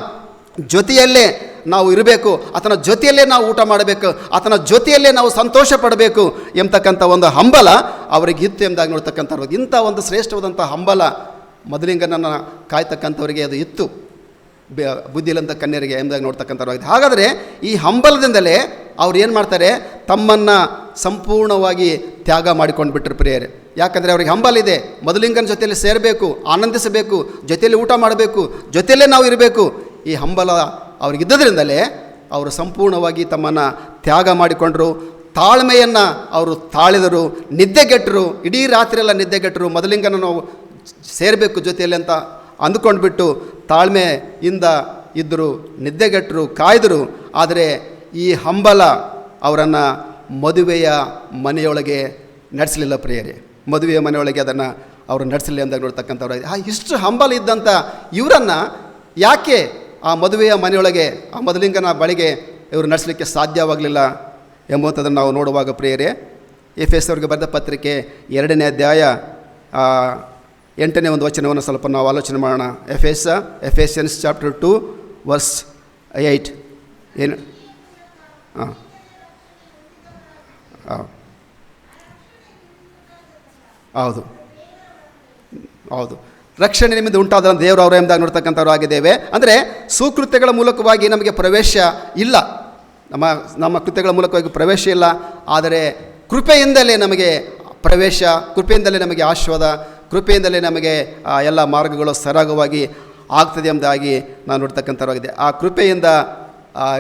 ಜೊತೆಯಲ್ಲೇ ನಾವು ಇರಬೇಕು, ಆತನ ಜೊತೆಯಲ್ಲೇ ನಾವು ಊಟ ಮಾಡಬೇಕು, ಆತನ ಜೊತೆಯಲ್ಲೇ ನಾವು ಸಂತೋಷ ಪಡಬೇಕು ಎಂಬತಕ್ಕಂಥ ಒಂದು ಹಂಬಲ ಅವರಿಗೆ ಇತ್ತು ಎಂಬುದಾಗಿ ನೋಡ್ತಕ್ಕಂಥವ್ರು. ಇಂಥ ಒಂದು ಶ್ರೇಷ್ಠವಾದಂಥ ಹಂಬಲ ಮೊದಲಿಂಗನನ್ನು ಕಾಯ್ತಕ್ಕಂಥವ್ರಿಗೆ ಅದು ಇತ್ತು, ಬುದ್ಧಿಲಂತ ಕನ್ಯರಿಗೆ ಎಂಬುದಾಗಿ ನೋಡ್ತಕ್ಕಂಥವ್ರಾಗಿದೆ. ಹಾಗಾದರೆ ಈ ಹಂಬಲದಿಂದಲೇ ಅವ್ರು ಏನು ಮಾಡ್ತಾರೆ, ತಮ್ಮನ್ನು ಸಂಪೂರ್ಣವಾಗಿ ತ್ಯಾಗ ಮಾಡಿಕೊಂಡು ಬಿಟ್ಟರು ಪ್ರಿಯರೇ. ಯಾಕಂದರೆ ಅವ್ರಿಗೆ ಹಂಬಲ ಇದೆ, ಮೊದಲಿಂಗನ ಜೊತೆಯಲ್ಲಿ ಸೇರಬೇಕು, ಆನಂದಿಸಬೇಕು, ಜೊತೆಯಲ್ಲಿ ಊಟ ಮಾಡಬೇಕು, ಜೊತೆಯಲ್ಲೇ ನಾವು ಇರಬೇಕು. ಈ ಹಂಬಲ ಅವ್ರಿಗಿದ್ದದ್ರಿಂದಲೇ ಅವರು ಸಂಪೂರ್ಣವಾಗಿ ತಮ್ಮನ್ನು ತ್ಯಾಗ ಮಾಡಿಕೊಂಡರು. ತಾಳ್ಮೆಯನ್ನು ಅವರು ತಾಳಿದರು, ನಿದ್ದೆಗೆಟ್ಟರು, ಇಡೀ ರಾತ್ರಿಯೆಲ್ಲ ನಿದ್ದೆಗೆಟ್ಟರು. ಮೊದಲಿಂಗನ ನಾವು ಸೇರಬೇಕು ಜೊತೆಯಲ್ಲಿ ಅಂತ ಅಂದುಕೊಂಡ್ಬಿಟ್ಟು ತಾಳ್ಮೆಯಿಂದ ಇದ್ದರು, ನಿದ್ದೆಗೆಟ್ಟರು, ಕಾಯ್ದರು. ಆದರೆ ಈ ಹಂಬಲ ಅವರನ್ನು ಮದುವೆಯ ಮನೆಯೊಳಗೆ ನಡೆಸಲಿಲ್ಲ ಪ್ರಿಯರೇ. ಮದುವೆಯ ಮನೆಯೊಳಗೆ ಅದನ್ನು ಅವರು ನಡೆಸಲಿಲ್ಲ ಎಂದಾಗ ನೋಡ್ತಕ್ಕಂಥವ್ರು. ಇಷ್ಟು ಹಂಬಲ ಇದ್ದಂಥ ಇವರನ್ನು ಯಾಕೆ ಆ ಮದುವೆಯ ಮನೆಯೊಳಗೆ ಆ ಮೊದಲಿಂಗನ ಬಳಿಗೆ ಇವರು ನಡೆಸಲಿಕ್ಕೆ ಸಾಧ್ಯವಾಗಲಿಲ್ಲ ಎಂಬುವಂಥದ್ದನ್ನು ನಾವು ನೋಡುವಾಗ ಪ್ರಿಯರೇ, ಎಫೆಸರಿಗೆ ಬರೆದ ಪತ್ರಿಕೆ 2ನೇ ಅಧ್ಯಾಯ 8ನೇ ಒಂದು ವಚನವನ್ನು ಸ್ವಲ್ಪ ನಾವು ಆಲೋಚನೆ ಮಾಡೋಣ. ಎಫೆಸಿಯನ್ಸ್ ಚಾಪ್ಟರ್ 2 ವರ್ಸ್ 8 ಏನು? ಹೌದು ಹೌದು, ರಕ್ಷಣೆ ನಿಮ್ಮಿಂದ ಉಂಟಾದ ದೇವರು ಅವರ ಎಂಬುದಾಗಿ ನೋಡ್ತಕ್ಕಂಥವ್ರು ಆಗಿದ್ದೇವೆ. ಅಂದರೆ ಸುಕೃತ್ಯಗಳ ಮೂಲಕವಾಗಿ ನಮಗೆ ಪ್ರವೇಶ ಇಲ್ಲ, ನಮ್ಮ ಕೃತ್ಯಗಳ ಮೂಲಕವಾಗಿ ಪ್ರವೇಶ ಇಲ್ಲ. ಆದರೆ ಕೃಪೆಯಿಂದಲೇ ನಮಗೆ ಪ್ರವೇಶ, ಕೃಪೆಯಿಂದಲೇ ನಮಗೆ ಆಶೀರ್ವಾದ, ಕೃಪೆಯಿಂದಲೇ ನಮಗೆ ಎಲ್ಲ ಮಾರ್ಗಗಳು ಸರಾಗವಾಗಿ ಆಗ್ತದೆ ಎಂಬುದಾಗಿ ನಾವು ನೋಡ್ತಕ್ಕಂಥವ್ರಾಗಿದೆ. ಆ ಕೃಪೆಯಿಂದ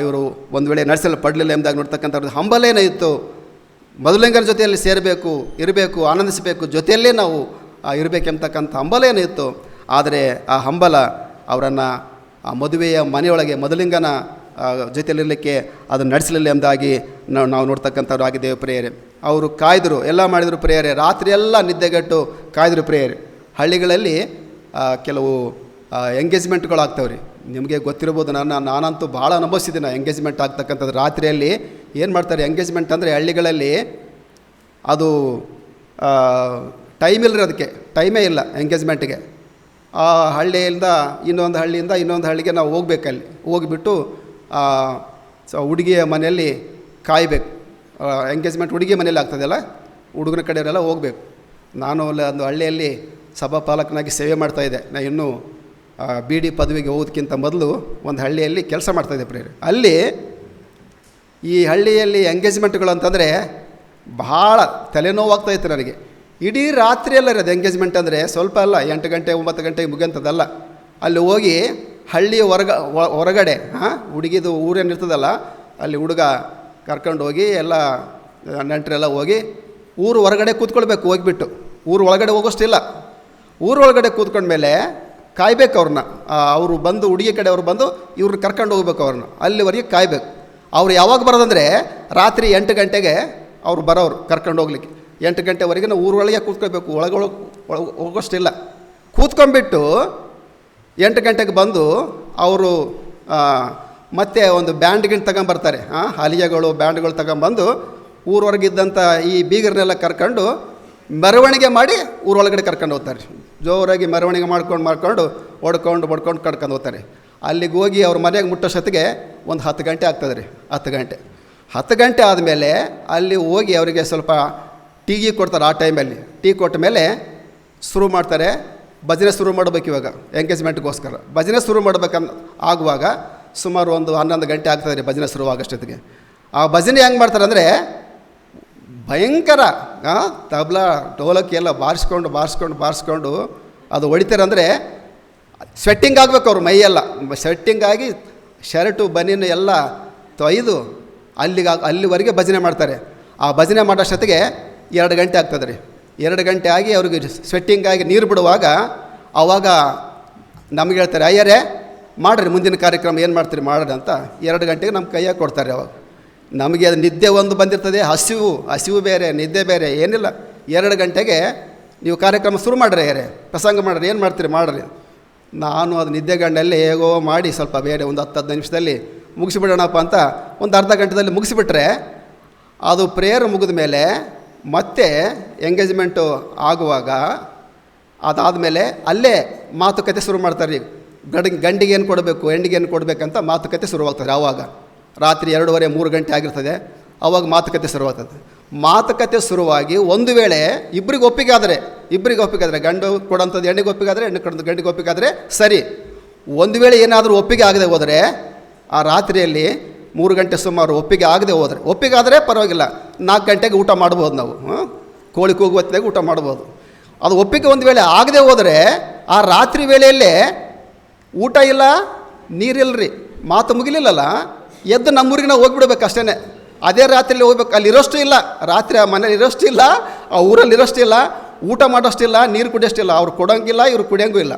ಇವರು ಒಂದು ವೇಳೆ ನಡೆಸಲ್ಪಡಲಿಲ್ಲ ಎಂಬುದಾಗಿ ನೋಡ್ತಕ್ಕಂಥವ್ರದ್ದು ಹಂಬಲೇನೇ ಇತ್ತು. ಮೊದಲಿಂಗನ ಜೊತೆಯಲ್ಲಿ ಸೇರಬೇಕು, ಇರಬೇಕು, ಆನಂದಿಸಬೇಕು, ಜೊತೆಯಲ್ಲೇ ನಾವು ಇರಬೇಕೆಂಬತಕ್ಕಂಥ ಹಂಬಲೇನೇ ಇತ್ತು. ಆದರೆ ಆ ಹಂಬಲ ಅವರನ್ನು ಆ ಮದುವೆಯ ಮನೆಯೊಳಗೆ ಮೊದಲಿಂಗನ ಜೊತೆಯಲ್ಲಿರಲಿಕ್ಕೆ ಅದನ್ನು ನಡೆಸಲಿಲ್ಲ ಎಂಬುದಾಗಿ ನಾವು ನೋಡ್ತಕ್ಕಂಥವ್ರು ಆಗಿದ್ದೇವೆ ಪ್ರಿಯರೇ. ಅವರು ಕಾಯ್ದರು, ಎಲ್ಲ ಮಾಡಿದರು ಪ್ರಿಯರೇ. ರಾತ್ರಿಯೆಲ್ಲ ನಿದ್ದೆಗೆಟ್ಟು ಕಾಯ್ದರು ಪ್ರಿಯರೇ. ಹಳ್ಳಿಗಳಲ್ಲಿ ಕೆಲವು ಎಂಗೇಜ್ಮೆಂಟ್ಗಳು ಆಗ್ತಾವ್ರಿ. ನಿಮಗೆ ಗೊತ್ತಿರ್ಬೋದು, ನಾನಂತೂ ಭಾಳ ಅನುಭವಿಸಿದ್ದೀನಿ ಎಂಗೇಜ್ಮೆಂಟ್ ಆಗ್ತಕ್ಕಂಥದ್ದು. ರಾತ್ರಿಯಲ್ಲಿ ಏನು ಮಾಡ್ತಾರೆ ಎಂಗೇಜ್ಮೆಂಟ್ ಅಂದರೆ ಹಳ್ಳಿಗಳಲ್ಲಿ ಅದು ಟೈಮ್ ಇಲ್ಲರಿ, ಅದಕ್ಕೆ ಟೈಮೇ ಇಲ್ಲ ಎಂಗೇಜ್ಮೆಂಟಿಗೆ. ಆ ಹಳ್ಳಿಯಿಂದ ಇನ್ನೊಂದು ಹಳ್ಳಿಗೆ ನಾವು ಹೋಗ್ಬೇಕಲ್ಲಿ, ಹೋಗಿಬಿಟ್ಟು ಹುಡುಗಿಯ ಮನೆಯಲ್ಲಿ ಕಾಯಬೇಕು. ಎಂಗೇಜ್ಮೆಂಟ್ ಹುಡುಗಿ ಮನೆಯಲ್ಲಿ ಆಗ್ತದಲ್ಲ, ಹುಡುಗನ ಕಡೆಯವರೆಲ್ಲ ಹೋಗ್ಬೇಕು. ನಾನು ಒಂದು ಹಳ್ಳಿಯಲ್ಲಿ ಸಭಾಪಾಲಕನಾಗಿ ಸೇವೆ ಮಾಡ್ತಾಯಿದ್ದೆ. ನಾನು ಇನ್ನೂ BD ಪದವಿಗೆ ಹೋಗೋದಕ್ಕಿಂತ ಮೊದಲು ಒಂದು ಹಳ್ಳಿಯಲ್ಲಿ ಕೆಲಸ ಮಾಡ್ತಾಯಿದ್ದೆ ಪ್ರಿಯರೇ. ಅಲ್ಲಿ ಈ ಹಳ್ಳಿಯಲ್ಲಿ ಎಂಗೇಜ್ಮೆಂಟ್ಗಳು ಅಂತಂದರೆ ಭಾಳ ತಲೆನೋವಾಗ್ತಾಯಿತ್ತು ನನಗೆ. ಇಡೀ ರಾತ್ರಿಯೆಲ್ಲ ಇರೋದು ಎಂಗೇಜ್ಮೆಂಟ್ ಅಂದರೆ, ಸ್ವಲ್ಪ ಅಲ್ಲ, 8 ಗಂಟೆ 9 ಗಂಟೆಗೆ ಮುಗಿಯಂಥದ್ದಲ್ಲ. ಅಲ್ಲಿ ಹೋಗಿ ಹಳ್ಳಿಯ ಹೊರಗಡೆ ಹುಡುಗಿದು ಊರೇನಿರ್ತದಲ್ಲ, ಅಲ್ಲಿ ಹುಡುಗ ಕರ್ಕೊಂಡು ಹೋಗಿ ಎಲ್ಲ ನೆಂಟರೆಲ್ಲ ಹೋಗಿ ಊರು ಹೊರಗಡೆ ಕೂತ್ಕೊಳ್ಬೇಕು. ಹೋಗಿಬಿಟ್ಟು ಊರು ಒಳಗಡೆ ಹೋಗೋಷ್ಟಿಲ್ಲ, ಊರು ಒಳಗಡೆ ಕೂತ್ಕೊಂಡ್ಮೇಲೆ ಕಾಯ್ಬೇಕು ಅವ್ರನ್ನ. ಅವರು ಬಂದು ಹುಡುಗಿ ಕಡೆ ಬಂದು ಇವ್ರನ್ನ ಕರ್ಕೊಂಡು ಹೋಗ್ಬೇಕು, ಅವ್ರನ್ನ ಅಲ್ಲಿವರೆಗೆ ಕಾಯ್ಬೇಕು. ಅವ್ರು ಯಾವಾಗ ಬರೋದಂದರೆ ರಾತ್ರಿ 8 ಗಂಟೆಗೆ ಅವ್ರು ಬರೋರು ಕರ್ಕೊಂಡು ಹೋಗ್ಲಿಕ್ಕೆ. 8 ಗಂಟೆವರೆಗೆ ನಾವು ಊರೊಳಗೆ ಕೂತ್ಕೊಳ್ಬೇಕು, ಒಳಗೊಳಗೆ ಹೋಗೋಷ್ಟಿಲ್ಲ. ಕೂತ್ಕೊಂಡ್ಬಿಟ್ಟು 8 ಗಂಟೆಗೆ ಬಂದು ಅವರು ಮತ್ತೆ ಒಂದು ಬ್ಯಾಂಡ್ಗಿಂಟ್ ತಗೊಂಬರ್ತಾರೆ. ಹಲಿಗೆಗಳು ಬ್ಯಾಂಡ್ಗಳು ತಗೊಂಬಂದು ಊರೊಳಗಿದ್ದಂಥ ಈ ಬೀಗರನ್ನೆಲ್ಲ ಕರ್ಕೊಂಡು ಮೆರವಣಿಗೆ ಮಾಡಿ ಊರೊಳಗಡೆ ಕರ್ಕೊಂಡು ಹೋಗ್ತಾರೆ. ಜೋರಾಗಿ ಮೆರವಣಿಗೆ ಮಾಡ್ಕೊಂಡು ಹೊಡ್ಕೊಂಡು ಕರ್ಕೊಂಡು ಹೋಗ್ತಾರೆ. ಅಲ್ಲಿಗೆ ಹೋಗಿ ಅವ್ರ ಮನೆಗೆ ಮುಟ್ಟೋಷ್ಟೊತ್ತಿಗೆ ಒಂದು 10 ಗಂಟೆ ಆಗ್ತದೆ ರೀ. 10 ಗಂಟೆ ಆದಮೇಲೆ ಅಲ್ಲಿ ಹೋಗಿ ಅವರಿಗೆ ಸ್ವಲ್ಪ ಟೀ ಕೊಡ್ತಾರೆ. ಆ ಟೈಮಲ್ಲಿ ಟೀ ಕೊಟ್ಟ ಮೇಲೆ ಶುರು ಮಾಡ್ತಾರೆ, ಭಜನೆ ಶುರು ಮಾಡಬೇಕು. ಇವಾಗ ಎಂಗೇಜ್ಮೆಂಟ್ಗೋಸ್ಕರ ಭಜನೆ ಶುರು ಆಗುವಾಗ ಸುಮಾರು ಒಂದು 11 ಗಂಟೆ ಆಗ್ತದೆ ರೀ ಭಜನೆ ಶುರುವಾಗೋಷ್ಟೊತ್ತಿಗೆ. ಆ ಭಜನೆ ಹೆಂಗೆ ಮಾಡ್ತಾರೆ ಅಂದರೆ ಭಯಂಕರ ತಬಲಾ ಢೋಲಕ್ಕಿ ಎಲ್ಲ ಬಾರಿಸ್ಕೊಂಡು ಅದು ಹೊಡಿತಾರೆ. ಅಂದರೆ ಸ್ವೆಟ್ಟಿಂಗ್ ಆಗಬೇಕು ಅವ್ರ ಮೈಯೆಲ್ಲ, ಸ್ವೆಟ್ಟಿಂಗ್ ಆಗಿ ಶರ್ಟು ಬನೀನು ಎಲ್ಲ ತೊಯ್ದು ಅಲ್ಲಿವರೆಗೆ ಭಜನೆ ಮಾಡ್ತಾರೆ. ಆ ಭಜನೆ ಮಾಡೋಷ್ಟೊತ್ತಿಗೆ 2 ಗಂಟೆ ಆಗ್ತದೆ ರೀ. 2 ಗಂಟೆ ಆಗಿ ಅವ್ರಿಗೆ ಸ್ವೆಟ್ಟಿಂಗ್ ಆಗಿ ನೀರು ಬಿಡುವಾಗ ಆವಾಗ ನಮಗೆ ಹೇಳ್ತಾರೆ, ಅಯ್ಯರೇ ಮಾಡಿರಿ ಮುಂದಿನ ಕಾರ್ಯಕ್ರಮ ಏನು ಮಾಡ್ತೀರಿ ಮಾಡಿರಿ ಅಂತ 2 ಗಂಟೆಗೆ ನಮ್ಮ ಕೈಯಾಗಿ ಕೊಡ್ತಾರೆ. ಅವಾಗ ನಮಗೆ ಅದು ನಿದ್ದೆ ಒಂದು ಬಂದಿರ್ತದೆ, ಹಸಿವು ಬೇರೆ, ನಿದ್ದೆ ಬೇರೆ, ಏನಿಲ್ಲ. 2 ಗಂಟೆಗೆ ನೀವು ಕಾರ್ಯಕ್ರಮ ಶುರು ಮಾಡಿರಿ, ಪ್ರಸಂಗ ಮಾಡಿರಿ, ಏನು ಮಾಡ್ತೀರಿ ಮಾಡಿರಿ. ನಾನು ಅದು ನಿದ್ದೆಗಣ್ಣಲ್ಲಿ ಹೇಗೋ ಮಾಡಿ ಸ್ವಲ್ಪ ಬೇರೆ ಒಂದು 10-15 ನಿಮಿಷದಲ್ಲಿ ಮುಗಿಸಿಬಿಡೋಣಪ್ಪ ಅಂತ ಒಂದು ಅರ್ಧ ಗಂಟೆದಲ್ಲಿ ಮುಗಿಸಿಬಿಟ್ರೆ, ಅದು ಪ್ರೇಯರ್ ಮುಗಿದ ಮೇಲೆ ಮತ್ತೆ ಎಂಗೇಜ್ಮೆಂಟು ಆಗುವಾಗ ಅದಾದಮೇಲೆ ಅಲ್ಲೇ ಮಾತುಕತೆ ಶುರು ಮಾಡ್ತಾರೆ. ಗಂಡಿಗೆ ಏನು ಕೊಡಬೇಕು, ಹೆಣ್ಣಿಗೆ ಏನು ಕೊಡಬೇಕಂತ ಮಾತುಕತೆ ಶುರುವಾಗ್ತದೆ. ಆವಾಗ ರಾತ್ರಿ 2:30-3 ಗಂಟೆ ಆಗಿರ್ತದೆ. ಆವಾಗ ಮಾತುಕತೆ ಶುರುವಾಗ್ತದೆ. ಮಾತುಕತೆ ಶುರುವಾಗಿ ಒಂದು ವೇಳೆ ಇಬ್ಬರಿಗೆ ಒಪ್ಪಿಗೆ ಆದರೆ ಗಂಡು ಕೊಡೋಂಥದ್ದು ಹೆಣ್ಣಿಗೆ ಒಪ್ಪಿಗೆ ಆದರೆ, ಹೆಣ್ಣು ಕೊಡೋದು ಗಂಡಿಗೆ ಒಪ್ಪಿಗೆ ಆದರೆ ಸರಿ. ಒಂದು ವೇಳೆ ಏನಾದರೂ ಒಪ್ಪಿಗೆ ಆಗದೆ ಹೋದರೆ ಆ ರಾತ್ರಿಯಲ್ಲಿ 3 ಗಂಟೆ ಸುಮಾರು ಒಪ್ಪಿಗೆ ಆಗದೆ ಹೋದರೆ, ಒಪ್ಪಿಗೆ ಆದರೆ ಪರವಾಗಿಲ್ಲ, 4 ಗಂಟೆಗೆ ಊಟ ಮಾಡ್ಬೋದು. ನಾವು ಕೋಳಿ ಕೂಗು ಹೊತ್ತಿನಾಗ ಊಟ ಮಾಡ್ಬೋದು. ಅದು ಒಪ್ಪಿಗೆ ಒಂದು ವೇಳೆ ಆಗದೆ ಹೋದರೆ ಆ ರಾತ್ರಿ ವೇಳೆಯಲ್ಲೇ ಊಟ ಇಲ್ಲ, ನೀರಿಲ್ಲರಿ, ಮಾತು ಮುಗಿಲಿಲ್ಲಲ್ಲ, ಎದ್ದು ನಮ್ಮೂರಿಗೆ ನಾವು ಹೋಗಿಬಿಡ್ಬೇಕು ಅಷ್ಟೇ. ಅದೇ ರಾತ್ರಿಯಲ್ಲಿ ಹೋಗ್ಬೇಕು. ಅಲ್ಲಿ ಇರೋಷ್ಟು ಇಲ್ಲ, ರಾತ್ರಿ ಆ ಮನೇಲಿ ಇರೋಷ್ಟು ಇಲ್ಲ, ಆ ಊರಲ್ಲಿ ಇರೋಷ್ಟು ಇಲ್ಲ, ಊಟ ಮಾಡೋಷ್ಟಿಲ್ಲ, ನೀರು ಕುಡಿಯೋಷ್ಟಿಲ್ಲ. ಅವ್ರು ಕೊಡೋಂಗಿಲ್ಲ, ಇವ್ರು ಕುಡಿಯೋಂಗೂ ಇಲ್ಲ.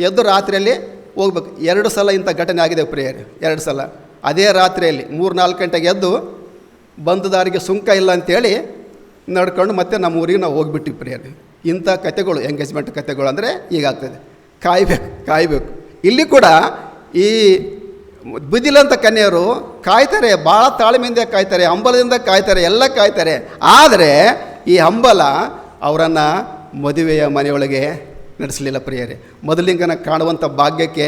ಎದ್ದು ರಾತ್ರಿಯಲ್ಲಿ ಹೋಗ್ಬೇಕು. 2 ಸಲ ಇಂಥ ಘಟನೆ ಆಗಿದೆ ಪ್ರಿಯರೇ, 2 ಸಲ. ಅದೇ ರಾತ್ರಿಯಲ್ಲಿ 3-4 ಗಂಟೆಗೆ ಎದ್ದು ಬಂದು ದಾರಿಗೆ ಸುಂಕ ಇಲ್ಲ ಅಂತೇಳಿ ನಡ್ಕೊಂಡು ಮತ್ತೆ ನಮ್ಮ ಊರಿಗೆ ನಾವು ಹೋಗ್ಬಿಟ್ಟಿವಿ ಪ್ರಿಯರೇ. ಇಂಥ ಕತೆಗಳು, ಎಂಗೇಜ್ಮೆಂಟ್ ಕತೆಗಳು ಅಂದರೆ ಈಗಾಗ್ತದೆ. ಕಾಯಬೇಕು. ಇಲ್ಲಿ ಕೂಡ ಈ ಬುದ್ಧಿಲಂತ ಕನ್ಯೆಯರು ಕಾಯ್ತಾರೆ, ಭಾಳ ತಾಳ್ಮೆಯಿಂದ ಕಾಯ್ತಾರೆ, ಹಂಬಲದಿಂದ ಕಾಯ್ತಾರೆ, ಎಲ್ಲ ಕಾಯ್ತಾರೆ. ಆದರೆ ಈ ಹಂಬಲ ಅವರನ್ನು ಮದುವೆಯ ಮನೆಯೊಳಗೆ ನಡೆಸಲಿಲ್ಲ ಪ್ರಿಯರೇ. ಮೊದಲಿಂಗನ ಕಾಣುವಂಥ ಭಾಗ್ಯಕ್ಕೆ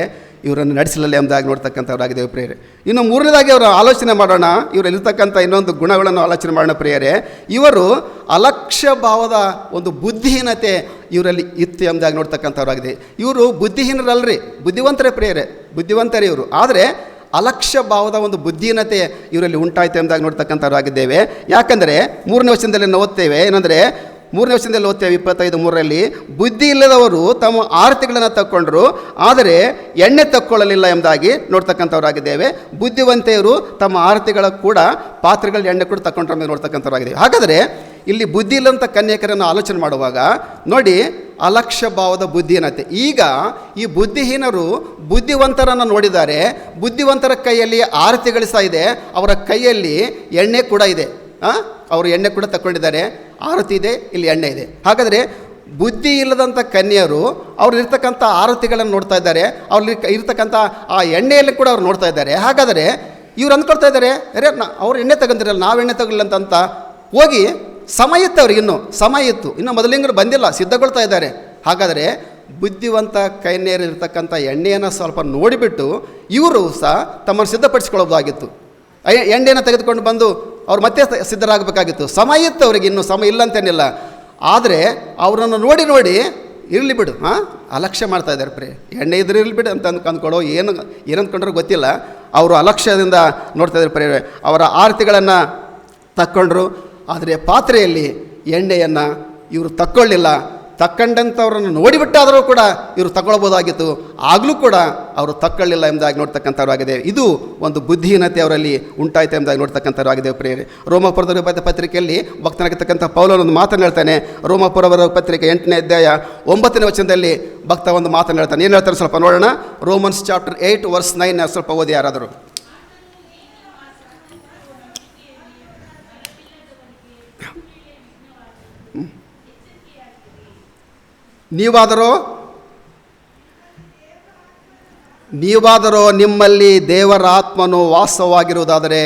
ಇವರನ್ನು ನಡೆಸಲಿಲ್ಲ ಎಂಬುದಾಗಿ ನೋಡ್ತಕ್ಕಂಥವ್ರಾಗಿದ್ದೇವೆ ಪ್ರಿಯರೇ. ಇನ್ನು 3ನೇದಾಗಿ ಅವರು ಆಲೋಚನೆ ಮಾಡೋಣ, ಇವರಲ್ಲಿರ್ತಕ್ಕಂಥ ಇನ್ನೊಂದು ಗುಣಗಳನ್ನು ಆಲೋಚನೆ ಮಾಡೋಣ ಪ್ರಿಯರೇ. ಇವರು ಅಲಕ್ಷ್ಯ ಭಾವದ ಒಂದು ಬುದ್ಧಿಹೀನತೆ ಇವರಲ್ಲಿ ಇತ್ತು ಎಂಬುದಾಗಿ ನೋಡ್ತಕ್ಕಂಥವ್ರಾಗಿದೆ. ಇವರು ಬುದ್ಧಿಹೀನರಲ್ರಿ, ಬುದ್ಧಿವಂತರೇ ಪ್ರಿಯರೇ, ಬುದ್ಧಿವಂತರೇ ಇವರು. ಆದರೆ ಅಲಕ್ಷ್ಯ ಭಾವದ ಒಂದು ಬುದ್ಧಿಹೀನತೆ ಇವರಲ್ಲಿ ಉಂಟಾಯಿತು ಎಂಬುದಾಗಿ ನೋಡ್ತಕ್ಕಂಥವ್ರಾಗಿದ್ದೇವೆ. ಯಾಕಂದರೆ 3ನೇ ವಚನದಲ್ಲಿ ನಾವು ಓದ್ತೇವೆ, ಏನಂದರೆ 3ನೇ ವಚನದಲ್ಲಿ ಓದ್ತೇವೆ 25:3ರಲ್ಲಿ, ಬುದ್ಧಿ ಇಲ್ಲದವರು ತಮ್ಮ ಆರತಿಗಳನ್ನು ತಕ್ಕೊಂಡ್ರು, ಆದರೆ ಎಣ್ಣೆ ತಕ್ಕೊಳ್ಳಲಿಲ್ಲ ಎಂಬುದಾಗಿ ನೋಡ್ತಕ್ಕಂಥವ್ರಾಗಿದ್ದೇವೆ. ಬುದ್ಧಿವಂತೆಯರು ತಮ್ಮ ಆರತಿಗಳ ಕೂಡ ಪಾತ್ರೆಗಳ ಎಣ್ಣೆ ಕೂಡ ತಕ್ಕೊಂಡ್ರ ಮೇಲೆ ನೋಡ್ತಕ್ಕಂಥವ್ರಾಗಿದ್ದೇವೆ. ಹಾಗಾದರೆ ಇಲ್ಲಿ ಬುದ್ಧಿ ಇಲ್ಲಂಥ ಕನ್ಯಕರನ್ನು ಆಲೋಚನೆ ಮಾಡುವಾಗ ನೋಡಿ, ಅಲಕ್ಷ್ಯ ಭಾವದ ಬುದ್ಧಿಹೀನತೆ. ಈಗ ಈ ಬುದ್ಧಿಹೀನರು ಬುದ್ಧಿವಂತರನ್ನು ನೋಡಿದ್ದಾರೆ. ಬುದ್ಧಿವಂತರ ಕೈಯಲ್ಲಿ ಆರತಿಗಳಿಸ್ತಾ ಇದೆ, ಅವರ ಕೈಯಲ್ಲಿ ಎಣ್ಣೆ ಕೂಡ ಇದೆ. ಅವರು ಎಣ್ಣೆ ಕೂಡ ತಗೊಂಡಿದ್ದಾರೆ, ಆರತಿ ಇದೆ, ಇಲ್ಲಿ ಎಣ್ಣೆ ಇದೆ. ಹಾಗಾದರೆ ಬುದ್ಧಿ ಇಲ್ಲದಂಥ ಕನ್ಯರು ಅವ್ರಿರ್ತಕ್ಕಂಥ ಆರತಿಗಳನ್ನು ನೋಡ್ತಾ ಇದ್ದಾರೆ, ಅವ್ರಲ್ಲಿ ಇರ್ತಕ್ಕಂಥ ಆ ಎಣ್ಣೆಯಲ್ಲಿ ಕೂಡ ಅವ್ರು ನೋಡ್ತಾ ಇದ್ದಾರೆ. ಹಾಗಾದರೆ ಇವ್ರು ಅಂದ್ಕೊಳ್ತಾ ಇದ್ದಾರೆ, ಅವ್ರು ಎಣ್ಣೆ ತಗೊಂಡಿರಲ್ಲ, ನಾವು ಎಣ್ಣೆ ತಗೊಳ್ಳಿಲ್ಲ ಅಂತ ಹೋಗಿ ಸಮಯ ಇತ್ತು, ಅವ್ರಿಗೆ ಇನ್ನೂ ಸಮಯ ಇತ್ತು, ಇನ್ನು ಮೊದಲಿಂಗರು ಬಂದಿಲ್ಲ, ಸಿದ್ಧಗೊಳ್ತಾ ಇದ್ದಾರೆ. ಹಾಗಾದರೆ ಬುದ್ಧಿವಂತ ಕನ್ಯರಿರ್ತಕ್ಕಂಥ ಎಣ್ಣೆಯನ್ನು ಸ್ವಲ್ಪ ನೋಡಿಬಿಟ್ಟು ಇವರು ಸಹ ತಮ್ಮನ್ನು ಸಿದ್ಧಪಡಿಸ್ಕೊಳ್ಳೋದಾಗಿತ್ತು. ಎಣ್ಣೆಯನ್ನು ತೆಗೆದುಕೊಂಡು ಬಂದು ಅವ್ರು ಮತ್ತೆ ಸಿದ್ಧರಾಗಬೇಕಾಗಿತ್ತು. ಸಮಯ ಇತ್ತು ಅವರಿಗೆ, ಇನ್ನೂ ಸಮಯ ಇಲ್ಲ ಅಂತೇನಿಲ್ಲ. ಆದರೆ ಅವರನ್ನು ನೋಡಿ ಇರಲಿ ಬಿಡು, ಅಲಕ್ಷ್ಯ ಮಾಡ್ತಾ ಇದ್ದಾರೆ ಪ್ರಿಯ. ಎಣ್ಣೆ ಇದ್ರೆ ಇರಲಿ ಬಿಡು ಅಂತ ಅಂದ್ಕೊಳ್ಳೋ ಏನಂದ್ಕೊಂಡ್ರೂ ಗೊತ್ತಿಲ್ಲ. ಅವರು ಅಲಕ್ಷ್ಯದಿಂದ ನೋಡ್ತಾ ಇದ್ದಾರೆ ಪ್ರಿಯ. ಅವರ ಆರತಿಗಳನ್ನು ತಕ್ಕೊಂಡ್ರು, ಆದರೆ ಪಾತ್ರೆಯಲ್ಲಿ ಎಣ್ಣೆಯನ್ನು ಇವರು ತಕ್ಕೊಳ್ಳಿಲ್ಲ. ತಕ್ಕಂಡಂಥವ್ರನ್ನು ನೋಡಿಬಿಟ್ಟಾದರೂ ಕೂಡ ಇವರು ತಗೊಳ್ಬೋದಾಗಿತ್ತು, ಆಗಲೂ ಕೂಡ ಅವರು ತಕ್ಕೊಳ್ಳಿಲ್ಲ ಎಂಬುದಾಗಿ ನೋಡ್ತಕ್ಕಂಥವ್ರಾಗಿದೆ. ಇದು ಒಂದು ಬುದ್ಧಿಹೀನತೆ ಅವರಲ್ಲಿ ಉಂಟಾಯಿತು ಎಂಬುದಾಗಿ ನೋಡ್ತಕ್ಕಂಥವ್ರಾಗಿದೆ ಪ್ರಿಯರೇ. ರೋಮಾಪುರದ ಪತ್ರಿಕೆಯಲ್ಲಿ ಭಕ್ತನಾಗಿರ್ತಕ್ಕಂಥ ಪೌಲನೊಂದು ಮಾತನ್ನು ಹೇಳ್ತಾನೆ. ರೋಮಾಪುರವರ ಪತ್ರಿಕೆ 8ನೇ ಅಧ್ಯಾಯ 9ನೇ ವಚನದಲ್ಲಿ ಭಕ್ತ ಒಂದು ಮಾತನ್ನು ಹೇಳ್ತಾನೆ. ಏನು ಹೇಳ್ತಾರೆ ಸ್ವಲ್ಪ ನೋಡೋಣ. ರೋಮನ್ಸ್ ಚಾಪ್ಟರ್ 8:9 ಸ್ವಲ್ಪ ಓದಿ ಯಾರಾದರೂ. ನೀವಾದರೋ ನಿಮ್ಮಲ್ಲಿ ದೇವರ ಆತ್ಮನು ವಾಸವಾಗಿರುವುದಾದರೆ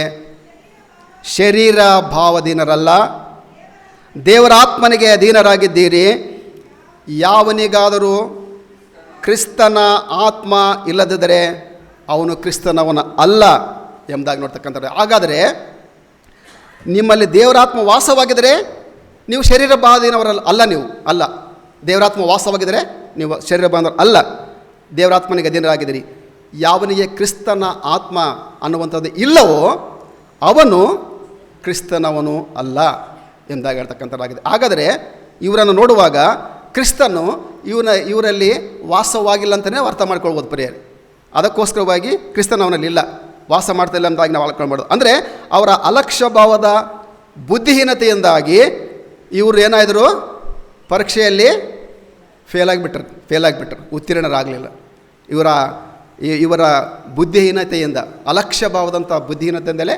ಶರೀರ ಭಾವಧೀನರಲ್ಲ, ದೇವರ ಆತ್ಮನಿಗೆ ಅಧೀನರಾಗಿದ್ದೀರಿ. ಯಾವನಿಗಾದರೂ ಕ್ರಿಸ್ತನ ಆತ್ಮ ಇಲ್ಲದಿದ್ದರೆ ಅವನು ಕ್ರಿಸ್ತನವನ ಅಲ್ಲ ಎಂಬುದಾಗಿ ನೋಡ್ತಕ್ಕಂಥದ್ದು. ಹಾಗಾದರೆ ನಿಮ್ಮಲ್ಲಿ ದೇವರಾತ್ಮ ವಾಸವಾಗಿದ್ದರೆ ನೀವು ಶರೀರ ಭಾವಧೀನವರಲ್ಲ, ನೀವು ಅಲ್ಲ. ದೇವರಾತ್ಮ ವಾಸವಾಗಿದ್ದರೆ ನೀವು ಶರೀರ ಬಾಂಧವರು ಅಲ್ಲ, ದೇವರಾತ್ಮನಿಗೆ ಅಧೀನರಾಗಿದ್ದೀರಿ. ಯಾವನಿಗೆ ಕ್ರಿಸ್ತನ ಆತ್ಮ ಅನ್ನುವಂಥದ್ದು ಇಲ್ಲವೋ ಅವನು ಕ್ರಿಸ್ತನವನು ಅಲ್ಲ ಎಂದಾಗ ಹೇಳ್ತಕ್ಕಂಥದ್ದಾಗಿದೆ. ಹಾಗಾದರೆ ಇವರನ್ನು ನೋಡುವಾಗ ಕ್ರಿಸ್ತನು ಇವರಲ್ಲಿ ವಾಸವಾಗಿಲ್ಲ ಅಂತಲೇ ಅರ್ಥ ಮಾಡ್ಕೊಳ್ಬೋದು ಪ್ರಿಯರೇ. ಅದಕ್ಕೋಸ್ಕರವಾಗಿ ಕ್ರಿಸ್ತನ ಅವನಲ್ಲಿಲ್ಲ, ವಾಸ ಮಾಡ್ತಾಯಿಲ್ಲ ಎಂದಾಗಿ ನಾವು ಅಳ್ಕೊಳ್ಬಾರ್ದು. ಅಂದರೆ ಅವರ ಅಲಕ್ಷ್ಯ ಭಾವದ ಬುದ್ಧಿಹೀನತೆಯಿಂದಾಗಿ ಇವರು ಏನಾದರು, ಪರೀಕ್ಷೆಯಲ್ಲಿ ಫೇಲ್ ಆಗಿಬಿಟ್ರು, ಉತ್ತೀರ್ಣರಾಗಲಿಲ್ಲ. ಇವರ ಬುದ್ಧಿಹೀನತೆಯಿಂದ, ಅಲಕ್ಷ್ಯ ಭಾವದಂಥ ಬುದ್ಧಿಹೀನತೆಯಿಂದಲೇ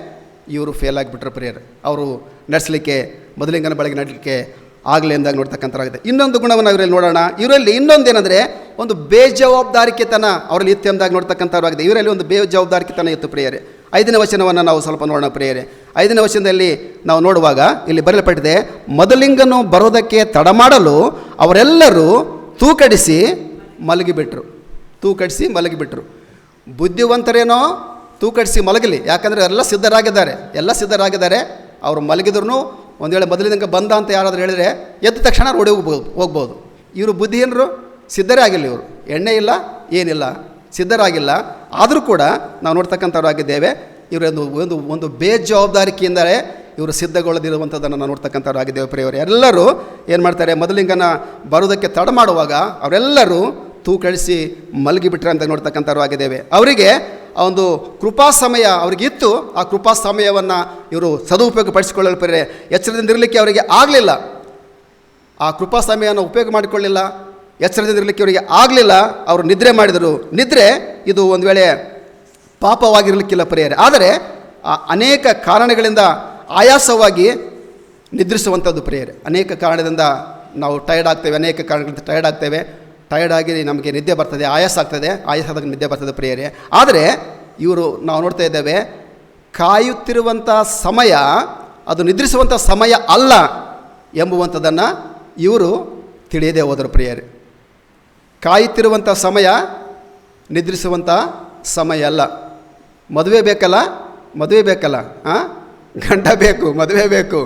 ಇವರು ಫೇಲ್ ಆಗಿಬಿಟ್ರು ಪ್ರಿಯರೇ. ಅವರು ನಡೆಸಲಿಕ್ಕೆ, ಮೊದಲಿಂಗನ ಬಳಿಗೆ ನಡಲಿಕ್ಕೆ ಆಗಲಿ ಎಂದಾಗ ನೋಡ್ತಕ್ಕಂಥರಾಗಿದೆ. ಇನ್ನೊಂದು ಗುಣವನ್ನು ಇವರಲ್ಲಿ ನೋಡೋಣ. ಇವರಲ್ಲಿ ಇನ್ನೊಂದೇನೆಂದರೆ ಒಂದು ಬೇಜವಾಬ್ದಾರಿಕೆತನ ಅವರಲ್ಲಿ ಇತ್ತು ಎಂದಾಗ ನೋಡ್ತಕ್ಕಂಥವ್ರಾಗಿದೆ. ಇವರಲ್ಲಿ ಒಂದು ಬೇಜವಾಬ್ದಾರಿಕೆತನ ಇತ್ತು ಪ್ರಿಯರೇ. 5ನೇ ವಚನವನ್ನು ನಾವು ಸ್ವಲ್ಪ ನೋಡೋಣ ಪ್ರಿಯರೇ. 5ನೇ ವಚನದಲ್ಲಿ ನಾವು ನೋಡುವಾಗ ಇಲ್ಲಿ ಬರೆಯಲ್ಪಟ್ಟಿದೆ, ಮೊದಲಿಂಗನು ಬರೋದಕ್ಕೆ ತಡ ಮಾಡಲು ಅವರೆಲ್ಲರೂ ತೂಕಡಿಸಿ ಮಲಗಿಬಿಟ್ರು. ಬುದ್ಧಿವಂತರೇನೋ ತೂಕಡಿಸಿ ಮಲಗಲಿ, ಯಾಕಂದರೆ ಎಲ್ಲ ಸಿದ್ಧರಾಗಿದ್ದಾರೆ. ಅವರು ಮಲಗಿದ್ರು ಒಂದು ವೇಳೆ ಮೊದಲಿಂಗ ಬಂದ ಅಂತ ಯಾರಾದರೂ ಹೇಳಿದರೆ ಎದ್ದ ತಕ್ಷಣ ಓಡಿ ಹೋಗ್ಬೋದು. ಇವರು ಬುದ್ಧಿಹೀನರು, ಸಿದ್ಧರೇ ಆಗಿಲ್ಲ. ಇವರು ಎಣ್ಣೆ ಇಲ್ಲ, ಏನಿಲ್ಲ, ಸಿದ್ಧರಾಗಿಲ್ಲ. ಆದರೂ ಕೂಡ ನಾವು ನೋಡ್ತಕ್ಕಂಥವ್ರಾಗಿದ್ದೇವೆ. ಇವರೊಂದು ಒಂದು ಒಂದು ಬೇಜವಾಬ್ದಾರಿಕೆಯಿಂದಲೇ ಇವರು ಸಿದ್ಧಗೊಳ್ಳದಿರುವಂಥದ್ದನ್ನು ನಾವು ನೋಡ್ತಕ್ಕಂಥವ್ರಾಗಿದ್ದೇವೆ ಪ್ರಿಯವರು. ಎಲ್ಲರೂ ಏನು ಮಾಡ್ತಾರೆ, ಮೊದಲಿಂಗನ ಬರೋದಕ್ಕೆ ತಡ ಮಾಡುವಾಗ ಅವರೆಲ್ಲರೂ ತೂಕಡಿಸಿ ಮಲಗಿಬಿಟ್ರೆ ಅಂತ ನೋಡ್ತಕ್ಕಂಥವ್ರಾಗಿದ್ದೇವೆ. ಅವರಿಗೆ ಆ ಒಂದು ಕೃಪಾ ಸಮಯ ಅವರಿಗಿತ್ತು. ಆ ಕೃಪಾ ಸಮಯವನ್ನು ಇವರು ಸದುಪಯೋಗ ಪಡಿಸಿಕೊಳ್ಳಲು ಪ್ರಿಯರೇ ಎಚ್ಚರದಿಂದಿರಲಿಕ್ಕೆ ಅವರಿಗೆ ಆಗಲಿಲ್ಲ. ಆ ಕೃಪಾ ಸಮಯವನ್ನು ಉಪಯೋಗ ಮಾಡಿಕೊಳ್ಳಲಿಲ್ಲ, ಎಚ್ಚರದಿಂದಿರಲಿಕ್ಕೆ ಅವರಿಗೆ ಆಗಲಿಲ್ಲ. ಅವರು ನಿದ್ರೆ ಮಾಡಿದರು. ನಿದ್ರೆ ಇದು ಒಂದು ವೇಳೆ ಪಾಪವಾಗಿರಲಿಕ್ಕಿಲ್ಲ ಪ್ರಿಯರೇ, ಆದರೆ ಅನೇಕ ಕಾರಣಗಳಿಂದ ಆಯಾಸವಾಗಿ ನಿದ್ರಿಸುವಂಥದ್ದು ಪ್ರಿಯರೇ. ಅನೇಕ ಕಾರಣದಿಂದ ನಾವು ಟಯರ್ಡ್ ಆಗ್ತೇವೆ. ಟಯರ್ಡ್ ಆಗಿ ನಮಗೆ ನಿದ್ದೆ ಬರ್ತದೆ, ಆಯಾಸ ಆಗ್ತದೆ, ಆಯಾಸದಾಗ ನಿದ್ದೆ ಬರ್ತದೆ ಪ್ರಿಯರೇ. ಆದರೆ ಇವರು ನಾವು ನೋಡ್ತಾ ಇದ್ದೇವೆ, ಕಾಯುತ್ತಿರುವಂಥ ಸಮಯ ಅದು ನಿದ್ರಿಸುವಂಥ ಸಮಯ ಅಲ್ಲ ಎಂಬುವಂಥದ್ದನ್ನು ಇವರು ತಿಳಿಯದೇ ಹೋದರು ಪ್ರಿಯರೇ. ಕಾಯುತ್ತಿರುವಂಥ ಸಮಯ ನಿದ್ರಿಸುವಂಥ ಸಮಯ ಅಲ್ಲ. ಮದುವೆ ಬೇಕಲ್ಲ, ಗಂಡ ಬೇಕು, ಮದುವೆ ಬೇಕು,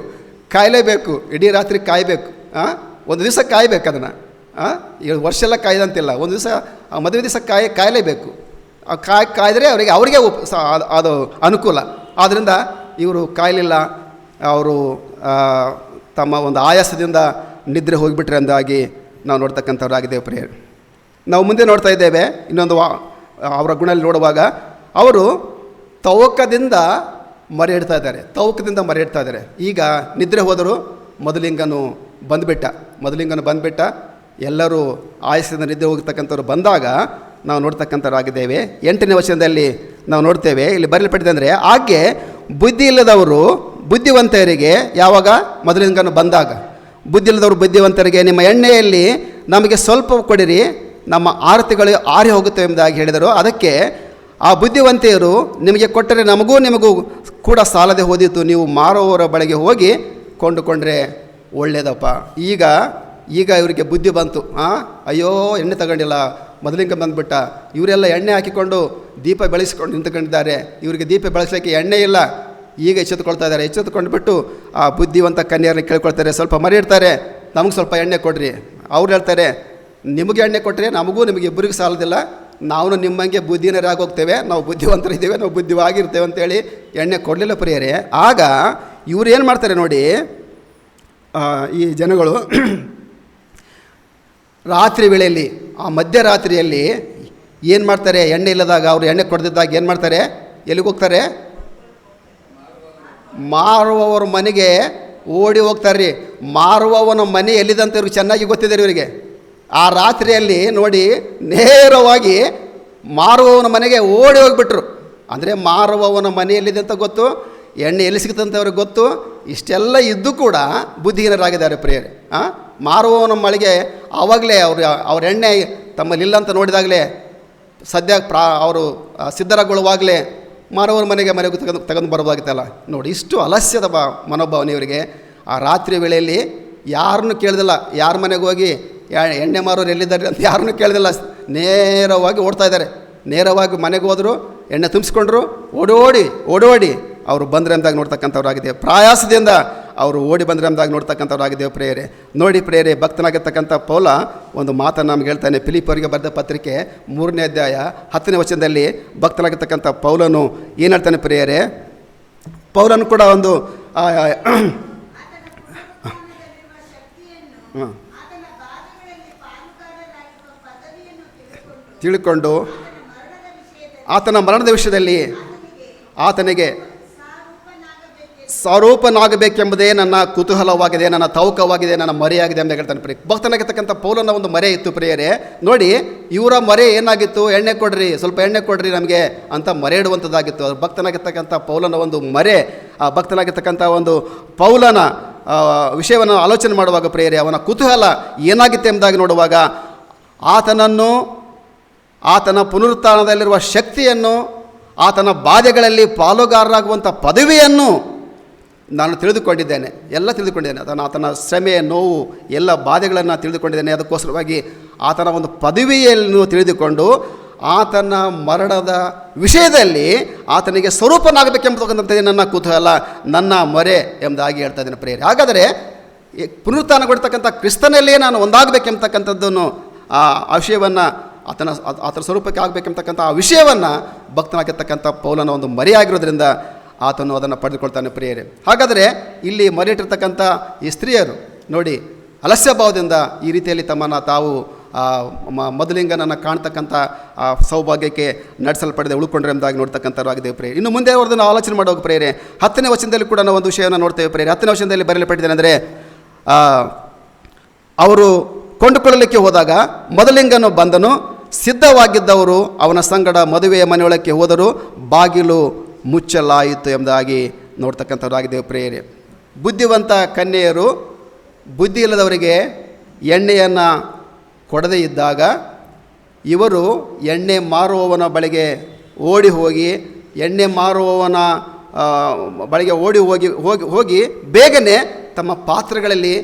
ಕಾಯಲೇಬೇಕು, ಇಡೀ ರಾತ್ರಿ ಕಾಯಬೇಕು, ಒಂದು ದಿವಸ ಕಾಯಬೇಕು. ಅದನ್ನು ವರ್ಷ ಎಲ್ಲ ಕಾಯ್ದಂತಿಲ್ಲ, ಒಂದು ದಿವಸ ಮದುವೆ ದಿವಸ ಕಾಯಲೇಬೇಕು. ಕಾಯ್ದರೆ ಅವರಿಗೆ ಅದು ಅನುಕೂಲ. ಆದ್ದರಿಂದ ಇವರು ಕಾಯಲಿಲ್ಲ. ಅವರು ತಮ್ಮ ಒಂದು ಆಯಾಸದಿಂದ ನಿದ್ರೆ ಹೋಗಿಬಿಟ್ರೆ ಎಂದಾಗಿ ನಾವು ನೋಡ್ತಕ್ಕಂಥವ್ರಾಗಿದ್ದೇವೆ ಪ್ರಿಯರೇ. ನಾವು ಮುಂದೆ ನೋಡ್ತಾ ಇದ್ದೇವೆ. ಇನ್ನೊಂದು ಅವರ ಗುಣದಲ್ಲಿ ನೋಡುವಾಗ ಅವರು ತವಕದಿಂದ ಮರೆ ಇಡ್ತಾ ಇದ್ದಾರೆ. ಈಗ ನಿದ್ರೆ ಹೋದರು. ಮೊದಲಿಂಗನು ಬಂದುಬಿಟ್ಟ. ಎಲ್ಲರೂ ಆಯಸ್ಸಿಂದ ನಿದ್ದೆ ಹೋಗ್ತಕ್ಕಂಥವ್ರು ಬಂದಾಗ ನಾವು ನೋಡ್ತಕ್ಕಂಥವ್ರಾಗಿದ್ದೇವೆ. 8ನೇ ವಚನದಲ್ಲಿ ನಾವು ನೋಡ್ತೇವೆ, ಇಲ್ಲಿ ಬರೆಯಲ್ಪಟ್ಟಿದೆ ಅಂದರೆ, ಹಾಗೆ ಬುದ್ಧಿ ಇಲ್ಲದವರು ಬುದ್ಧಿವಂತರಿಗೆ, ಯಾವಾಗ ಮೊದಲಿಂಗನು ಬಂದಾಗ, ಬುದ್ಧಿವಂತರಿಗೆ ನಿಮ್ಮ ಎಣ್ಣೆಯಲ್ಲಿ ನಮಗೆ ಸ್ವಲ್ಪ ಕೊಡಿರಿ, ನಮ್ಮ ಆರತಿಗಳು ಆರಿ ಹೋಗುತ್ತವೆ ಎಂಬುದಾಗಿ ಹೇಳಿದರು. ಅದಕ್ಕೆ ಆ ಬುದ್ಧಿವಂತೆಯರು, ನಿಮಗೆ ಕೊಟ್ಟರೆ ನಿಮಗೂ ಕೂಡ ಸಾಲದೆ ಹೋದಿತ್ತು, ನೀವು ಮಾರುವವರ ಬಳಿಗೆ ಹೋಗಿ ಕೊಂಡುಕೊಂಡ್ರೆ ಒಳ್ಳೆಯದಪ್ಪ. ಈಗ ಇವರಿಗೆ ಬುದ್ಧಿ ಬಂತು. ಅಯ್ಯೋ ಎಣ್ಣೆ ತಗೊಂಡಿಲ್ಲ, ಮೊದಲಿಂಗ ಬಂದುಬಿಟ್ಟ. ಇವರೆಲ್ಲ ಎಣ್ಣೆ ಹಾಕಿಕೊಂಡು ದೀಪ ಬೆಳೆಸ್ಕೊಂಡು ನಿಂತ್ಕೊಂಡಿದ್ದಾರೆ, ಇವರಿಗೆ ದೀಪ ಬೆಳೆಸಲಿಕ್ಕೆ ಎಣ್ಣೆ ಇಲ್ಲ. ಈಗ ಎಚ್ಚೆತ್ತುಕೊಂಡ್ಬಿಟ್ಟು ಆ ಬುದ್ಧಿವಂತ ಕನ್ಯರನ್ನ ಕೇಳ್ಕೊಳ್ತಾರೆ, ಸ್ವಲ್ಪ ಮರಿ ಇಡ್ತಾರೆ, ನಮಗೆ ಸ್ವಲ್ಪ ಎಣ್ಣೆ ಕೊಡ್ರಿ. ಅವ್ರು ಹೇಳ್ತಾರೆ, ನಿಮಗೆ ಎಣ್ಣೆ ಕೊಟ್ಟರೆ ನಿಮಗೆ ಇಬ್ಬರಿಗೂ ಸಾಲದಿಲ್ಲ, ನಾವು ನಿಮ್ಮಂಗೆ ಬುದ್ಧಿನರಾಗಿ ಹೋಗ್ತೇವೆ, ನಾವು ಬುದ್ಧಿವಂತರಿದ್ದೇವೆ, ನಾವು ಬುದ್ಧಿವಾಗಿರ್ತೇವೆ ಅಂತೇಳಿ ಎಣ್ಣೆ ಕೊಡಲಿಲ್ಲ ಪ್ರಿಯರೇ. ಆಗ ಇವ್ರು ಏನು ಮಾಡ್ತಾರೆ ನೋಡಿ, ಈ ಜನಗಳು ರಾತ್ರಿ ವೇಳೆಯಲ್ಲಿ, ಆ ಮಧ್ಯರಾತ್ರಿಯಲ್ಲಿ ಏನು ಮಾಡ್ತಾರೆ, ಎಣ್ಣೆ ಇಲ್ಲದಾಗ, ಅವರು ಎಣ್ಣೆ ಕೊಡದಿದ್ದಾಗ ಏನು ಮಾಡ್ತಾರೆ, ಎಲ್ಲಿಗೆ ಹೋಗ್ತಾರೆ, ಮಾರುವವರ ಮನೆಗೆ ಓಡಿ ಹೋಗ್ತಾರೆ ರೀ. ಮಾರುವವನ ಮನೆ ಎಲ್ಲಿದಂತ ಇವ್ರಿಗೆ ಚೆನ್ನಾಗಿ ಗೊತ್ತಿದೆ ಇವರಿಗೆ. ಆ ರಾತ್ರಿಯಲ್ಲಿ ನೋಡಿ ನೇರವಾಗಿ ಮಾರುವವನ ಮನೆಗೆ ಓಡಿ ಹೋಗಿಬಿಟ್ರು. ಅಂದರೆ ಮಾರುವವನ ಮನೆ ಎಲ್ಲಿದೆ ಅಂತ ಗೊತ್ತು, ಎಣ್ಣೆ ಎಲ್ಲಿ ಸಿಗುತ್ತಂತ ಅವ್ರಿಗೆ ಗೊತ್ತು. ಇಷ್ಟೆಲ್ಲ ಇದ್ದು ಕೂಡ ಬುದ್ಧಿಹೀನರಾಗಿದ್ದಾರೆ ಪ್ರಿಯರೇ. ಮಾರುವವನ ಮಳೆಗೆ ಆವಾಗಲೇ ಅವ್ರ ಎಣ್ಣೆ ತಮ್ಮಲ್ಲಿಲ್ಲ ಅಂತ ನೋಡಿದಾಗಲೇ ಸದ್ಯ ಅವರು ಸಿದ್ಧರಾಗೊಳ್ಳುವಾಗಲೇ ಮಾರುವವರ ಮನೆಗೆ ತೆಗೆದು ಬರಬಹುದಾಗಿತ್ತಲ್ಲ. ನೋಡಿ, ಇಷ್ಟು ಅಲಸ್ಯದ ಮನೋಭಾವನೆ ಇವರಿಗೆ. ಆ ರಾತ್ರಿ ವೇಳೆಯಲ್ಲಿ ಯಾರನ್ನೂ ಕೇಳ್ದಿಲ್ಲ, ಯಾರ ಮನೆಗೆ ಹೋಗಿ ಎಣ್ಣೆ ಮಾರೋರು ಎಲ್ಲಿದ್ದಾರೆ ಅಂತ ಯಾರನ್ನೂ ಕೇಳ್ದಿಲ್ಲ, ನೇರವಾಗಿ ಓಡ್ತಾ ಇದ್ದಾರೆ. ನೇರವಾಗಿ ಮನೆಗೆ ಹೋದರು, ಎಣ್ಣೆ ತುಂಬಿಸ್ಕೊಂಡ್ರು, ಓಡೋಡಿ ಅವರು ಬಂದರೆ ಅಂದಾಗ ನೋಡ್ತಕ್ಕಂಥವ್ರಾಗಿದ್ದೇವೆ. ಪ್ರಯಾಸದಿಂದ ಅವರು ಓಡಿ ಬಂದರೆ ಅಂದಾಗ ನೋಡ್ತಕ್ಕಂಥವ್ರಾಗಿದ್ದೇವೆ ಪ್ರೇಯರೇ. ನೋಡಿ ಪ್ರೇಯರೇ, ಭಕ್ತನಾಗಿರ್ತಕ್ಕಂಥ ಪೌಲ ಒಂದು ಮಾತನ್ನು ನಮ್ಗೆ ಹೇಳ್ತಾನೆ. ಫಿಲಿಪ್ಪರಿಗೆ ಬರೆದ ಪತ್ರಿಕೆ 3ನೇ ಅಧ್ಯಾಯ 10ನೇ ವಚನದಲ್ಲಿ ಭಕ್ತನಾಗಿರ್ತಕ್ಕಂಥ ಪೌಲನು ಏನು ಹೇಳ್ತಾನೆ ಪ್ರೇಯರೇ. ಪೌಲನು ಕೂಡ ಒಂದು ತಿಳ್ಕೊಂಡು ಆತನ ಮರಣದ ವಿಷಯದಲ್ಲಿ ಆತನಿಗೆ ಸ್ವರೂಪನಾಗಬೇಕೆಂಬುದೇ ನನ್ನ ಕುತೂಹಲವಾಗಿದೆ, ನನ್ನ ತೌಕವಾಗಿದೆ, ನನ್ನ ಮರೆಯಾಗಿದೆ ಅಂತ ಹೇಳ್ತಾನೆ ಪ್ರಿಯ. ಭಕ್ತನಾಗಿರ್ತಕ್ಕಂಥ ಪೌಲನ ಒಂದು ಮರೆ ಇತ್ತು ಪ್ರಿಯರೇ. ನೋಡಿ, ಇವರ ಮರೆ ಏನಾಗಿತ್ತು? ಎಣ್ಣೆ ಕೊಡ್ರಿ, ಸ್ವಲ್ಪ ಎಣ್ಣೆ ಕೊಡ್ರಿ ನಮಗೆ ಅಂತ ಮರೆ ಇಡುವಂಥದ್ದಾಗಿತ್ತು. ಅದು ಭಕ್ತನಾಗಿರ್ತಕ್ಕಂಥ ಪೌಲನ ಒಂದು ಮರೆ. ಆ ಭಕ್ತನಾಗಿರ್ತಕ್ಕಂಥ ಒಂದು ಪೌಲನ ವಿಷಯವನ್ನು ಆಲೋಚನೆ ಮಾಡುವಾಗ ಪ್ರಿಯರೇ, ಅವನ ಕುತೂಹಲ ಏನಾಗಿತ್ತು ಎಂಬುದಾಗಿ ನೋಡುವಾಗ ಆತನನ್ನು, ಆತನ ಪುನರುತ್ಥಾನದಲ್ಲಿರುವ ಶಕ್ತಿಯನ್ನು, ಆತನ ಬಾಧೆಗಳಲ್ಲಿ ಪಾಲುಗಾರರಾಗುವಂಥ ಪದವಿಯನ್ನು ನಾನು ತಿಳಿದುಕೊಂಡಿದ್ದೇನೆ, ಎಲ್ಲ ತಿಳಿದುಕೊಂಡಿದ್ದೇನೆ. ಆತನ ಶ್ರಮೆ, ನೋವು, ಎಲ್ಲ ಬಾಧೆಗಳನ್ನು ತಿಳಿದುಕೊಂಡಿದ್ದೇನೆ. ಅದಕ್ಕೋಸ್ಕರವಾಗಿ ಆತನ ಒಂದು ಪದವಿಯನ್ನು ತಿಳಿದುಕೊಂಡು ಆತನ ಮರಣದ ವಿಷಯದಲ್ಲಿ ಆತನಿಗೆ ಸ್ವರೂಪನಾಗಬೇಕೆಂಬುದಕ್ಕಂಥದ್ದೇ ನನ್ನ ಕುತೂಹಲ, ನನ್ನ ಮೊರೆ ಎಂಬುದಾಗಿ ಹೇಳ್ತಾ ಇದ್ದೇನೆ ಪ್ರಿಯರೇ. ಹಾಗಾದರೆ ಪುನರುತ್ಥಾನಗೊಳ್ತಕ್ಕಂಥ ಕ್ರಿಸ್ತನಲ್ಲೇ ನಾನು ಒಂದಾಗಬೇಕೆಂಬತಕ್ಕಂಥದ್ದನ್ನು ಆ ವಿಷಯವನ್ನು ಆತನ ಸ್ವರೂಪಕ್ಕೆ ಆಗಬೇಕೆಂಬತಕ್ಕಂಥ ಆ ವಿಷಯವನ್ನು ಭಕ್ತನಾಗಿರ್ತಕ್ಕಂಥ ಪೌಲನ ಒಂದು ಮರೆಯಾಗಿರೋದ್ರಿಂದ ಆತನು ಅದನ್ನು ಪಡೆದುಕೊಳ್ತಾನೆ ಪ್ರಿಯರೇ. ಹಾಗಾದರೆ ಇಲ್ಲಿ ಮರೆಯಿಟ್ಟಿರ್ತಕ್ಕಂಥ ಈ ಸ್ತ್ರೀಯರು ನೋಡಿ, ಅಲಸ್ಯ ಭಾವದಿಂದ ಈ ರೀತಿಯಲ್ಲಿ ತಮ್ಮನ್ನು ತಾವು ಮೊದಲಿಂಗನನ್ನು ಕಾಣ್ತಕ್ಕಂಥ ಆ ಸೌಭಾಗ್ಯಕ್ಕೆ ನಡೆಸಲ್ಪಡದೆ ಉಳ್ಕೊಂಡ್ರೆ ಎಂಬುದಾಗಿ ನೋಡ್ತಕ್ಕಂಥವ್ರು ಆಗಿದ್ದೇವೆ ಪ್ರಿಯರೇ. ಇನ್ನು ಮುಂದೆ ಅವ್ರದನ್ನು ಆಲೋಚನೆ ಮಾಡೋಕೆ ಪ್ರಿಯರೇ, 10ನೇ ವಚನದಲ್ಲಿ ಕೂಡ ನಾವು ಒಂದು ವಿಷಯವನ್ನು ನೋಡ್ತೇವೆ ಪ್ರಿಯರೇ. 10ನೇ ವಚನದಲ್ಲಿ ಬರೆಯಲ್ಪಟ್ಟಿದ್ದೇನೆ ಅಂದರೆ, ಅವರು ಕೊಂಡುಕೊಳ್ಳಲಿಕ್ಕೆ ಹೋದಾಗ ಮೊದಲಿಂಗನು ಬಂದನು, ಸಿದ್ಧವಾಗಿದ್ದವರು ಅವನ ಸಂಗಡ ಮದುವೆಯ ಮನೆಯೊಳಕ್ಕೆ ಹೋದರು, ಬಾಗಿಲು ಮುಚ್ಚಲಾಯಿತು ಎಂಬುದಾಗಿ ನೋಡ್ತಕ್ಕಂಥವ್ರಾಗಿದ್ದೇವೆ ಪ್ರಿಯರೇ. ಬುದ್ಧಿವಂತ ಕನ್ಯೆಯರು ಬುದ್ಧಿ ಇಲ್ಲದವರಿಗೆ ಎಣ್ಣೆಯನ್ನು ಕೊಡದೇ ಇದ್ದಾಗ ಇವರು ಎಣ್ಣೆ ಮಾರುವವನ ಬಳಿಗೆ ಓಡಿ ಹೋಗಿ, ಎಣ್ಣೆ ಮಾರುವವನ ಬಳಿಗೆ ಓಡಿ ಹೋಗಿ ಬೇಗನೆ ತಮ್ಮ ಪಾತ್ರೆಗಳಲ್ಲಿ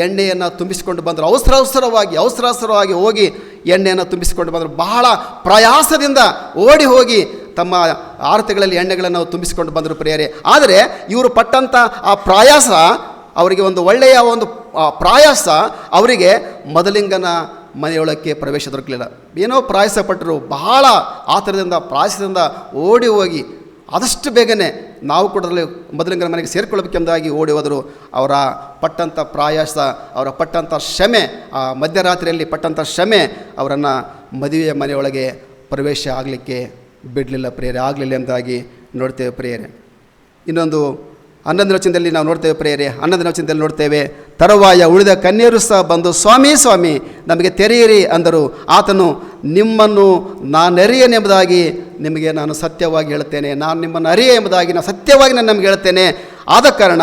ಎಣ್ಣೆಯನ್ನು ತುಂಬಿಸಿಕೊಂಡು ಬಂದರು. ಅವಸರವಾಗಿ ಹೋಗಿ ಎಣ್ಣೆಯನ್ನು ತುಂಬಿಸಿಕೊಂಡು ಬಂದರು. ಬಹಳ ಪ್ರಯಾಸದಿಂದ ಓಡಿ ಹೋಗಿ ತಮ್ಮ ಆರತಿಗಳಲ್ಲಿ ಎಣ್ಣೆಗಳನ್ನು ತುಂಬಿಸಿಕೊಂಡು ಬಂದರು ಪ್ರಿಯರೇ. ಆದರೆ ಇವರು ಪಟ್ಟಂಥ ಆ ಪ್ರಯಾಸ ಅವರಿಗೆ ಒಂದು ಒಳ್ಳೆಯ ಒಂದು ಪ್ರಯಾಸ ಅವರಿಗೆ ಮೊದಲಿಂಗನ ಮನೆಯೊಳಕ್ಕೆ ಪ್ರವೇಶ ದೊರಕಲಿಲ್ಲ. ಏನೋ ಪ್ರಯಾಸ ಪಟ್ಟರು, ಬಹಳ ಆತರದಿಂದ ಪ್ರಯಾಸದಿಂದ ಓಡಿ ಹೋಗಿ ಆದಷ್ಟು ಬೇಗನೆ ನಾವು ಕೂಡ ಮೊದಲಿಂಗನ ಮನೆಗೆ ಸೇರಿಕೊಳ್ಳಬೇಕೆಂಬುದಾಗಿ ಓಡಿ ಹೋದರು. ಅವರ ಪಟ್ಟಂಥ ಪ್ರಯಾಸ, ಅವರ ಪಟ್ಟಂಥ ಶ್ರಮೆ, ಆ ಮಧ್ಯರಾತ್ರಿಯಲ್ಲಿ ಪಟ್ಟಂಥ ಶ್ರಮೆ ಅವರನ್ನು ಮದುವೆಯ ಮನೆಯೊಳಗೆ ಪ್ರವೇಶ ಆಗಲಿಕ್ಕೆ ಬಿಡಲಿಲ್ಲ ಪ್ರಿಯರೇ, ಆಗಲಿಲ್ಲ ಎಂಬುದಾಗಿ ನೋಡ್ತೇವೆ ಪ್ರಿಯರೇ. ಇನ್ನೊಂದು 11ನೇ ವಚನದಲ್ಲಿ ನಾವು ನೋಡ್ತೇವೆ ಪ್ರಿಯರೇ. 11ನೇ ವಚನದಲ್ಲಿ ನೋಡ್ತೇವೆ, ತರುವಾಯ ಉಳಿದ ಕನ್ಯರು ಸಹ ಬಂದು ಸ್ವಾಮಿ ಸ್ವಾಮಿ ನಮಗೆ ತೆರೆಯಿರಿ ಅಂದರು. ಆತನು, ನಿಮ್ಮನ್ನು ನಾನು ಅರಿಯನೆಂಬುದಾಗಿ ನಿಮಗೆ ನಾನು ಸತ್ಯವಾಗಿ ಹೇಳುತ್ತೇನೆ, ನಾನು ನಿಮ್ಮನ್ನು ಅರಿಯ ಎಂಬುದಾಗಿ ನಾನು ಸತ್ಯವಾಗಿ ನಾನು ನಿಮಗೆ ಹೇಳುತ್ತೇನೆ. ಆದ ಕಾರಣ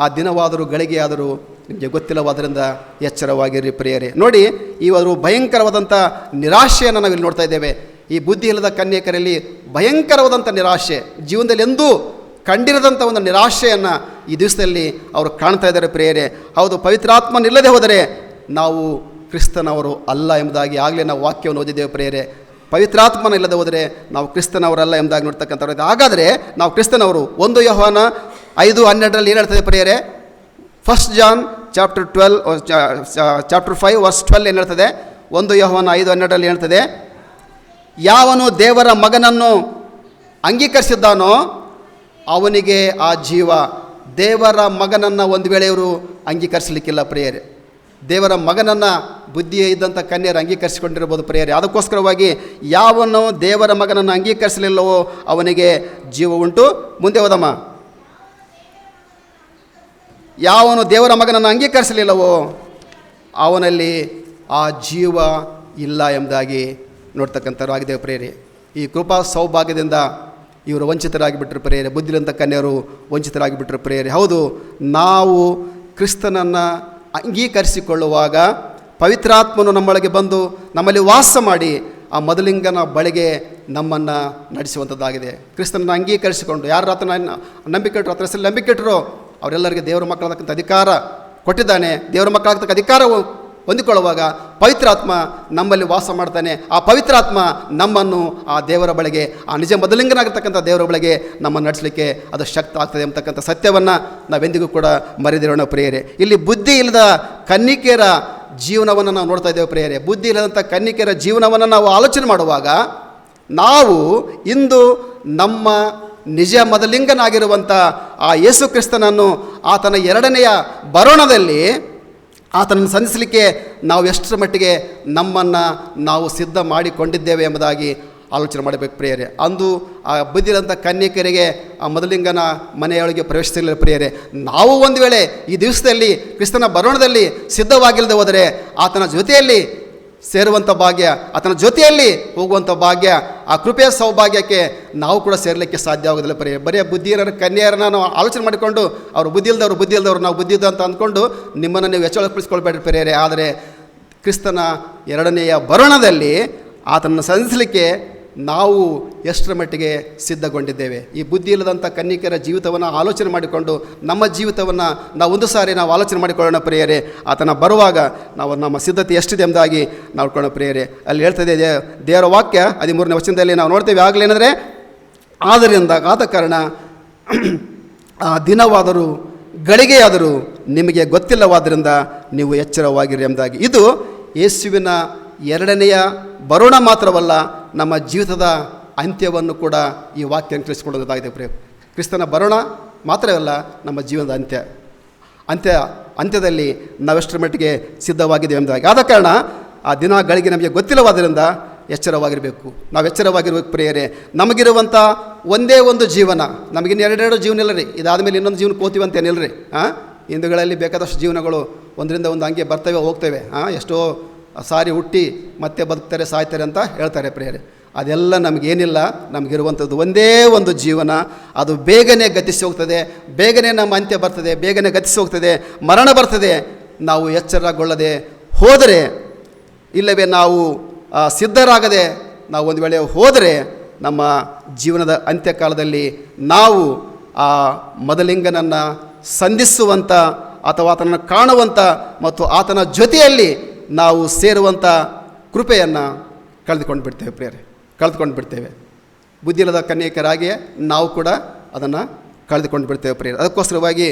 ಆ ದಿನವಾದರೂ ಗಳಿಗೆಯಾದರೂ ನಿಮಗೆ ಗೊತ್ತಿಲ್ಲವಾದ್ದರಿಂದ ಎಚ್ಚರವಾಗಿರಿ ಪ್ರಿಯರೇ. ನೋಡಿ, ಇವರು ಭಯಂಕರವಾದಂಥ ನಿರಾಶೆಯನ್ನು ನಾವಿಲ್ಲಿ ನೋಡ್ತಾ ಇದ್ದೇವೆ. ಈ ಬುದ್ಧಿ ಇಲ್ಲದ ಕನ್ಯಕರಲ್ಲಿ ಭಯಂಕರವಾದಂಥ ನಿರಾಶೆ, ಜೀವನದಲ್ಲಿ ಎಂದೂ ಕಂಡಿರದಂಥ ಒಂದು ನಿರಾಶೆಯನ್ನು ಈ ದಿವಸದಲ್ಲಿ ಅವರು ಕಾಣ್ತಾ ಇದ್ದಾರೆ ಪ್ರಿಯರೇ. ಹೌದು, ಪವಿತ್ರಾತ್ಮನಿಲ್ಲದೆ ಹೋದರೆ ನಾವು ಕ್ರಿಸ್ತನವರು ಅಲ್ಲ ಎಂಬುದಾಗಿ ಆಗಲೇ ನಾವು ವಾಕ್ಯವನ್ನು ಓದಿದ್ದೇವೆ ಪ್ರಿಯರೇ. ಪವಿತ್ರಾತ್ಮನ ಇಲ್ಲದೆ ಹೋದರೆ ನಾವು ಕ್ರಿಸ್ತನವರಲ್ಲ ಎಂಬುದಾಗಿ ನೋಡ್ತಕ್ಕಂಥವ್ರು. ಹಾಗಾದರೆ ನಾವು ಕ್ರಿಸ್ತನವರು. 1 ಯೋಹಾನ 5:12 ಏನು ಹೇಳ್ತದೆ ಪ್ರಿಯರೇ? 1 ಜಾನ್ ಚಾಪ್ಟರ್ 5 ವರ್ಸ್ 12 ಏನು ಹೇಳ್ತದೆ? 1 ಯೋಹಾನ 5:12 ಹೇಳ್ತದೆ, ಯಾವನು ದೇವರ ಮಗನನ್ನು ಅಂಗೀಕರಿಸಿದ್ದಾನೋ ಅವನಿಗೆ ಆ ಜೀವ. ದೇವರ ಮಗನನ್ನು ಒಂದು ವೇಳೆ ಇವರು ಅಂಗೀಕರಿಸಲಿಕ್ಕಿಲ್ಲ ಪ್ರಿಯರೇ. ದೇವರ ಮಗನನ್ನು ಬುದ್ಧಿ ಇದ್ದಂಥ ಕನ್ಯರು ಅಂಗೀಕರಿಸಿಕೊಂಡಿರ್ಬೋದು ಪ್ರಿಯರೇ. ಅದಕ್ಕೋಸ್ಕರವಾಗಿ ಯಾವನು ದೇವರ ಮಗನನ್ನು ಅಂಗೀಕರಿಸಲಿಲ್ಲವೋ ಅವನಿಗೆ ಜೀವ ಉಂಟು. ಮುಂದೆ ಹೋದಮ್ಮ, ಯಾವನು ದೇವರ ಮಗನನ್ನು ಅಂಗೀಕರಿಸಲಿಲ್ಲವೋ ಅವನಲ್ಲಿ ಆ ಜೀವ ಇಲ್ಲ ಎಂಬುದಾಗಿ ನೋಡ್ತಕ್ಕಂಥವ್ರಾಗಿದ್ದೇವೆ ಪ್ರಿಯರೇ. ಈ ಕೃಪಾ ಸೌಭಾಗ್ಯದಿಂದ ಇವರು ವಂಚಿತರಾಗಿಬಿಟ್ರು ಪ್ರಿಯರೇ. ಬುದ್ಧಿವಂತ ಕನ್ಯರು ವಂಚಿತರಾಗಿಬಿಟ್ರು ಪ್ರಿಯರೇ. ಹೌದು, ನಾವು ಕ್ರಿಸ್ತನನ್ನು ಅಂಗೀಕರಿಸಿಕೊಳ್ಳುವಾಗ ಪವಿತ್ರಾತ್ಮನು ನಮ್ಮೊಳಗೆ ಬಂದು ನಮ್ಮಲ್ಲಿ ವಾಸ ಮಾಡಿ ಆ ಮೊದಲಿಂಗನ ಬಳಿಗೆ ನಮ್ಮನ್ನು ನಡೆಸುವಂಥದ್ದಾಗಿದೆ. ಕ್ರಿಸ್ತನನ್ನು ಅಂಗೀಕರಿಸಿಕೊಂಡು ಯಾರು ಆತನ ನಂಬಿಕೆ ಇಟ್ಟರು, ಆತನ ಹೆಸರಲ್ಲಿ ನಂಬಿಕೆ ಇಟ್ಟರು ಅವರೆಲ್ಲರಿಗೆ ದೇವರ ಮಕ್ಕಳಾಗತಕ್ಕಂಥ ಅಧಿಕಾರ ಕೊಟ್ಟಿದ್ದಾನೆ. ದೇವರ ಮಕ್ಕಳಾಗತಕ್ಕ ಅಧಿಕಾರ ಹೊಂದಿಕೊಳ್ಳುವಾಗ ಪವಿತ್ರಾತ್ಮ ನಮ್ಮಲ್ಲಿ ವಾಸ ಮಾಡ್ತಾನೆ. ಆ ಪವಿತ್ರಾತ್ಮ ನಮ್ಮನ್ನು ಆ ದೇವರ ಬಳಿಗೆ, ಆ ನಿಜ ಮೊದಲಿಂಗನಾಗಿರ್ತಕ್ಕಂಥ ದೇವರ ಬಳಿಗೆ ನಮ್ಮನ್ನು ನಡೆಸಲಿಕ್ಕೆ ಅದು ಶಕ್ತ ಆಗ್ತದೆ ಎಂಬತಕ್ಕಂಥ ಸತ್ಯವನ್ನು ನಾವೆಂದಿಗೂ ಕೂಡ ಮರೆದಿರೋಣ ಪ್ರಿಯರೇ. ಇಲ್ಲಿ ಬುದ್ಧಿ ಇಲ್ಲದ ಕನ್ನಿಕೆಯರ ಜೀವನವನ್ನು ನಾವು ನೋಡ್ತಾ ಇದ್ದೇವೆ ಪ್ರಿಯರೇ. ಬುದ್ಧಿ ಇಲ್ಲದಂಥ ಕನ್ನಿಕೆಯರ ಜೀವನವನ್ನು ನಾವು ಆಲೋಚನೆ ಮಾಡುವಾಗ ನಾವು ಇಂದು ನಮ್ಮ ನಿಜ ಮೊದಲಿಂಗನಾಗಿರುವಂಥ ಆ ಯೇಸು ಕ್ರಿಸ್ತನನ್ನು ಆತನ 2ನೆಯ ಬರೋಣದಲ್ಲಿ ಆತನನ್ನು ಸಂಧಿಸಲಿಕ್ಕೆ ನಾವು ಎಷ್ಟರ ಮಟ್ಟಿಗೆ ನಮ್ಮನ್ನು ನಾವು ಸಿದ್ಧ ಮಾಡಿಕೊಂಡಿದ್ದೇವೆ ಎಂಬುದಾಗಿ ಆಲೋಚನೆ ಮಾಡಬೇಕು ಪ್ರಿಯರೇ. ಅಂದು ಆ ಬುದ್ಧಿರಂಥ ಕನ್ಯಕರಿಗೆ ಆ ಮೊದಲಿಂಗನ ಮನೆಯೊಳಗೆ ಪ್ರವೇಶಿಸಲಿಲ್ಲ ಪ್ರಿಯರೇ. ನಾವು ಒಂದು ವೇಳೆ ಈ ದಿವಸದಲ್ಲಿ ಕ್ರಿಸ್ತನ ಬರೋಣದಲ್ಲಿ ಸಿದ್ಧವಾಗಿಲ್ಲದೆ ಹೋದರೆ ಆತನ ಜೊತೆಯಲ್ಲಿ ಸೇರುವಂಥ ಭಾಗ್ಯ, ಆತನ ಜೊತೆಯಲ್ಲಿ ಹೋಗುವಂಥ ಭಾಗ್ಯ, ಆ ಕೃಪೆಯ ಸೌಭಾಗ್ಯಕ್ಕೆ ನಾವು ಕೂಡ ಸೇರಲಿಕ್ಕೆ ಸಾಧ್ಯವಾಗೋದಿಲ್ಲ ಪ್ರಿಯರೇ. ಬರೀ ಬುದ್ಧಿಯರ ಕನ್ಯೆಯರನ್ನ ನಾವು ಆಲೋಚನೆ ಮಾಡಿಕೊಂಡು ಅವರು ಬುದ್ಧಿ ಇಲ್ದವರು ನಾವು ಬುದ್ಧಿ ಇದ್ದ ಅಂತ ಅಂದ್ಕೊಂಡು ನಿಮ್ಮನ್ನು ನೀವು ಎಚ್ಚರಪಡಿಸ್ಕೊಳ್ಬೇಡ್ರಿ ಪ್ರಿಯರೇ. ಆದರೆ ಕ್ರಿಸ್ತನ ಎರಡನೆಯ ಬರೋಣದಲ್ಲಿ ಆತನನ್ನು ಸಂಧಿಸಲಿಕ್ಕೆ ನಾವು ಎಷ್ಟರ ಮಟ್ಟಿಗೆ ಸಿದ್ಧಗೊಂಡಿದ್ದೇವೆ. ಈ ಬುದ್ಧಿ ಇಲ್ಲದಂಥ ಕನ್ನಿಕೆಯರ ಜೀವಿತವನ್ನು ಆಲೋಚನೆ ಮಾಡಿಕೊಂಡು ನಮ್ಮ ಜೀವಿತವನ್ನು ನಾವು ಒಂದು ಸಾರಿ ನಾವು ಆಲೋಚನೆ ಮಾಡಿಕೊಳ್ಳೋಣ ಪ್ರಿಯರೇ. ಆತನ ಬರುವಾಗ ನಾವು ನಮ್ಮ ಸಿದ್ಧತೆ ಎಷ್ಟಿದೆ ಎಂಬುದಾಗಿ ನೋಡ್ಕೊಳ್ಳೋಣ ಪ್ರಿಯರೇ. ಅಲ್ಲಿ ಹೇಳ್ತದೆ ದೇವರ ವಾಕ್ಯ 13ನೇ ವಚನದಲ್ಲಿ ನಾವು ನೋಡ್ತೇವೆ. ಆಗಲೇನೆಂದರೆ ಆದ್ದರಿಂದ ಆದ ಕಾರಣ ಆ ದಿನವಾದರೂ ಗಳಿಗೆಯಾದರೂ ನಿಮಗೆ ಗೊತ್ತಿಲ್ಲವಾದ್ದರಿಂದ ನೀವು ಎಚ್ಚರವಾಗಿರಿ ಎಂಬುದಾಗಿ. ಇದು ಯೇಸುವಿನ ಎರಡನೆಯ ಬರೋಣ ಮಾತ್ರವಲ್ಲ, ನಮ್ಮ ಜೀವಿತದ ಅಂತ್ಯವನ್ನು ಕೂಡ ಈ ವಾಕ್ಯ ತಿಳಿಸಿಕೊಡೋದಾಗಿದೆ ಪ್ರಿಯ. ಕ್ರಿಸ್ತನ ಬರೋಣ ಮಾತ್ರವಲ್ಲ, ನಮ್ಮ ಜೀವನದ ಅಂತ್ಯದಲ್ಲಿ ನಾವೆಷ್ಟರ ಮಟ್ಟಿಗೆ ಸಿದ್ಧವಾಗಿದ್ದೇವೆ ಎಂಬುದಾಗಿ. ಆದ ಕಾರಣ ಆ ದಿನಗಳಿಗೆ ನಮಗೆ ಗೊತ್ತಿಲ್ಲವಾದ್ದರಿಂದ ಎಚ್ಚರವಾಗಿರಬೇಕು. ನಾವು ಎಚ್ಚರವಾಗಿರ್ಬೇಕು ಪ್ರಿಯರೇ. ನಮಗಿರುವಂಥ ಒಂದೇ ಒಂದು ಜೀವನ, ನಮಗಿನ್ನು ಎರಡೆರಡು ಜೀವನ ಇಲ್ಲ ರೀ. ಇದಾದ ಮೇಲೆ ಇನ್ನೊಂದು ಜೀವನ ಕೋತೀವಿ ಅಂತೇನಿಲ್ಲ ರೀ. ಹಿಂದೂಗಳಲ್ಲಿ ಬೇಕಾದಷ್ಟು ಜೀವನಗಳು ಒಂದರಿಂದ ಒಂದು ಹಂಗೆ ಬರ್ತವೆ ಹೋಗ್ತೇವೆ. ಎಷ್ಟೋ ಸಾರಿ ಹುಟ್ಟಿ ಮತ್ತೆ ಬದುಕ್ತಾರೆ ಸಾಯ್ತಾರೆ ಅಂತ ಹೇಳ್ತಾರೆ ಪ್ರಿಯರೇ. ಅದೆಲ್ಲ ನಮಗೇನಿಲ್ಲ. ನಮಗಿರುವಂಥದ್ದು ಒಂದೇ ಒಂದು ಜೀವನ, ಅದು ಬೇಗನೆ ಗತಿಸಿ ಹೋಗ್ತದೆ, ಬೇಗನೆ ನಮ್ಮ ಅಂತ್ಯ ಬರ್ತದೆ, ಬೇಗನೆ ಗತಿಸಿ ಹೋಗ್ತದೆ, ಮರಣ ಬರ್ತದೆ. ನಾವು ಎಚ್ಚರಗೊಳ್ಳದೆ ಹೋದರೆ, ಇಲ್ಲವೇ ನಾವು ಸಿದ್ಧರಾಗದೆ ನಾವು ಒಂದು ವೇಳೆ ಹೋದರೆ ನಮ್ಮ ಜೀವನದ ಅಂತ್ಯಕಾಲದಲ್ಲಿ ನಾವು ಆ ಮೊದಲಿಂಗನನ್ನು ಸಂಧಿಸುವಂಥ ಅಥವಾ ಆತನನ್ನು ಕಾಣುವಂಥ ಮತ್ತು ಆತನ ಜೊತೆಯಲ್ಲಿ ನಾವು ಸೇರುವಂಥ ಕೃಪೆಯನ್ನು ಕಳೆದುಕೊಂಡು ಬಿಡ್ತೇವೆ ಪ್ರಿಯರೇ, ಕಳೆದುಕೊಂಡು ಬಿಡ್ತೇವೆ. ಬುದ್ಧಿಯಿಲ್ಲದ ಕನ್ಯಕರಾಗಿಯೇ ನಾವು ಕೂಡ ಅದನ್ನು ಕಳೆದುಕೊಂಡು ಬಿಡ್ತೇವೆ ಪ್ರಿಯರೇ. ಅದಕ್ಕೋಸ್ಕರವಾಗಿ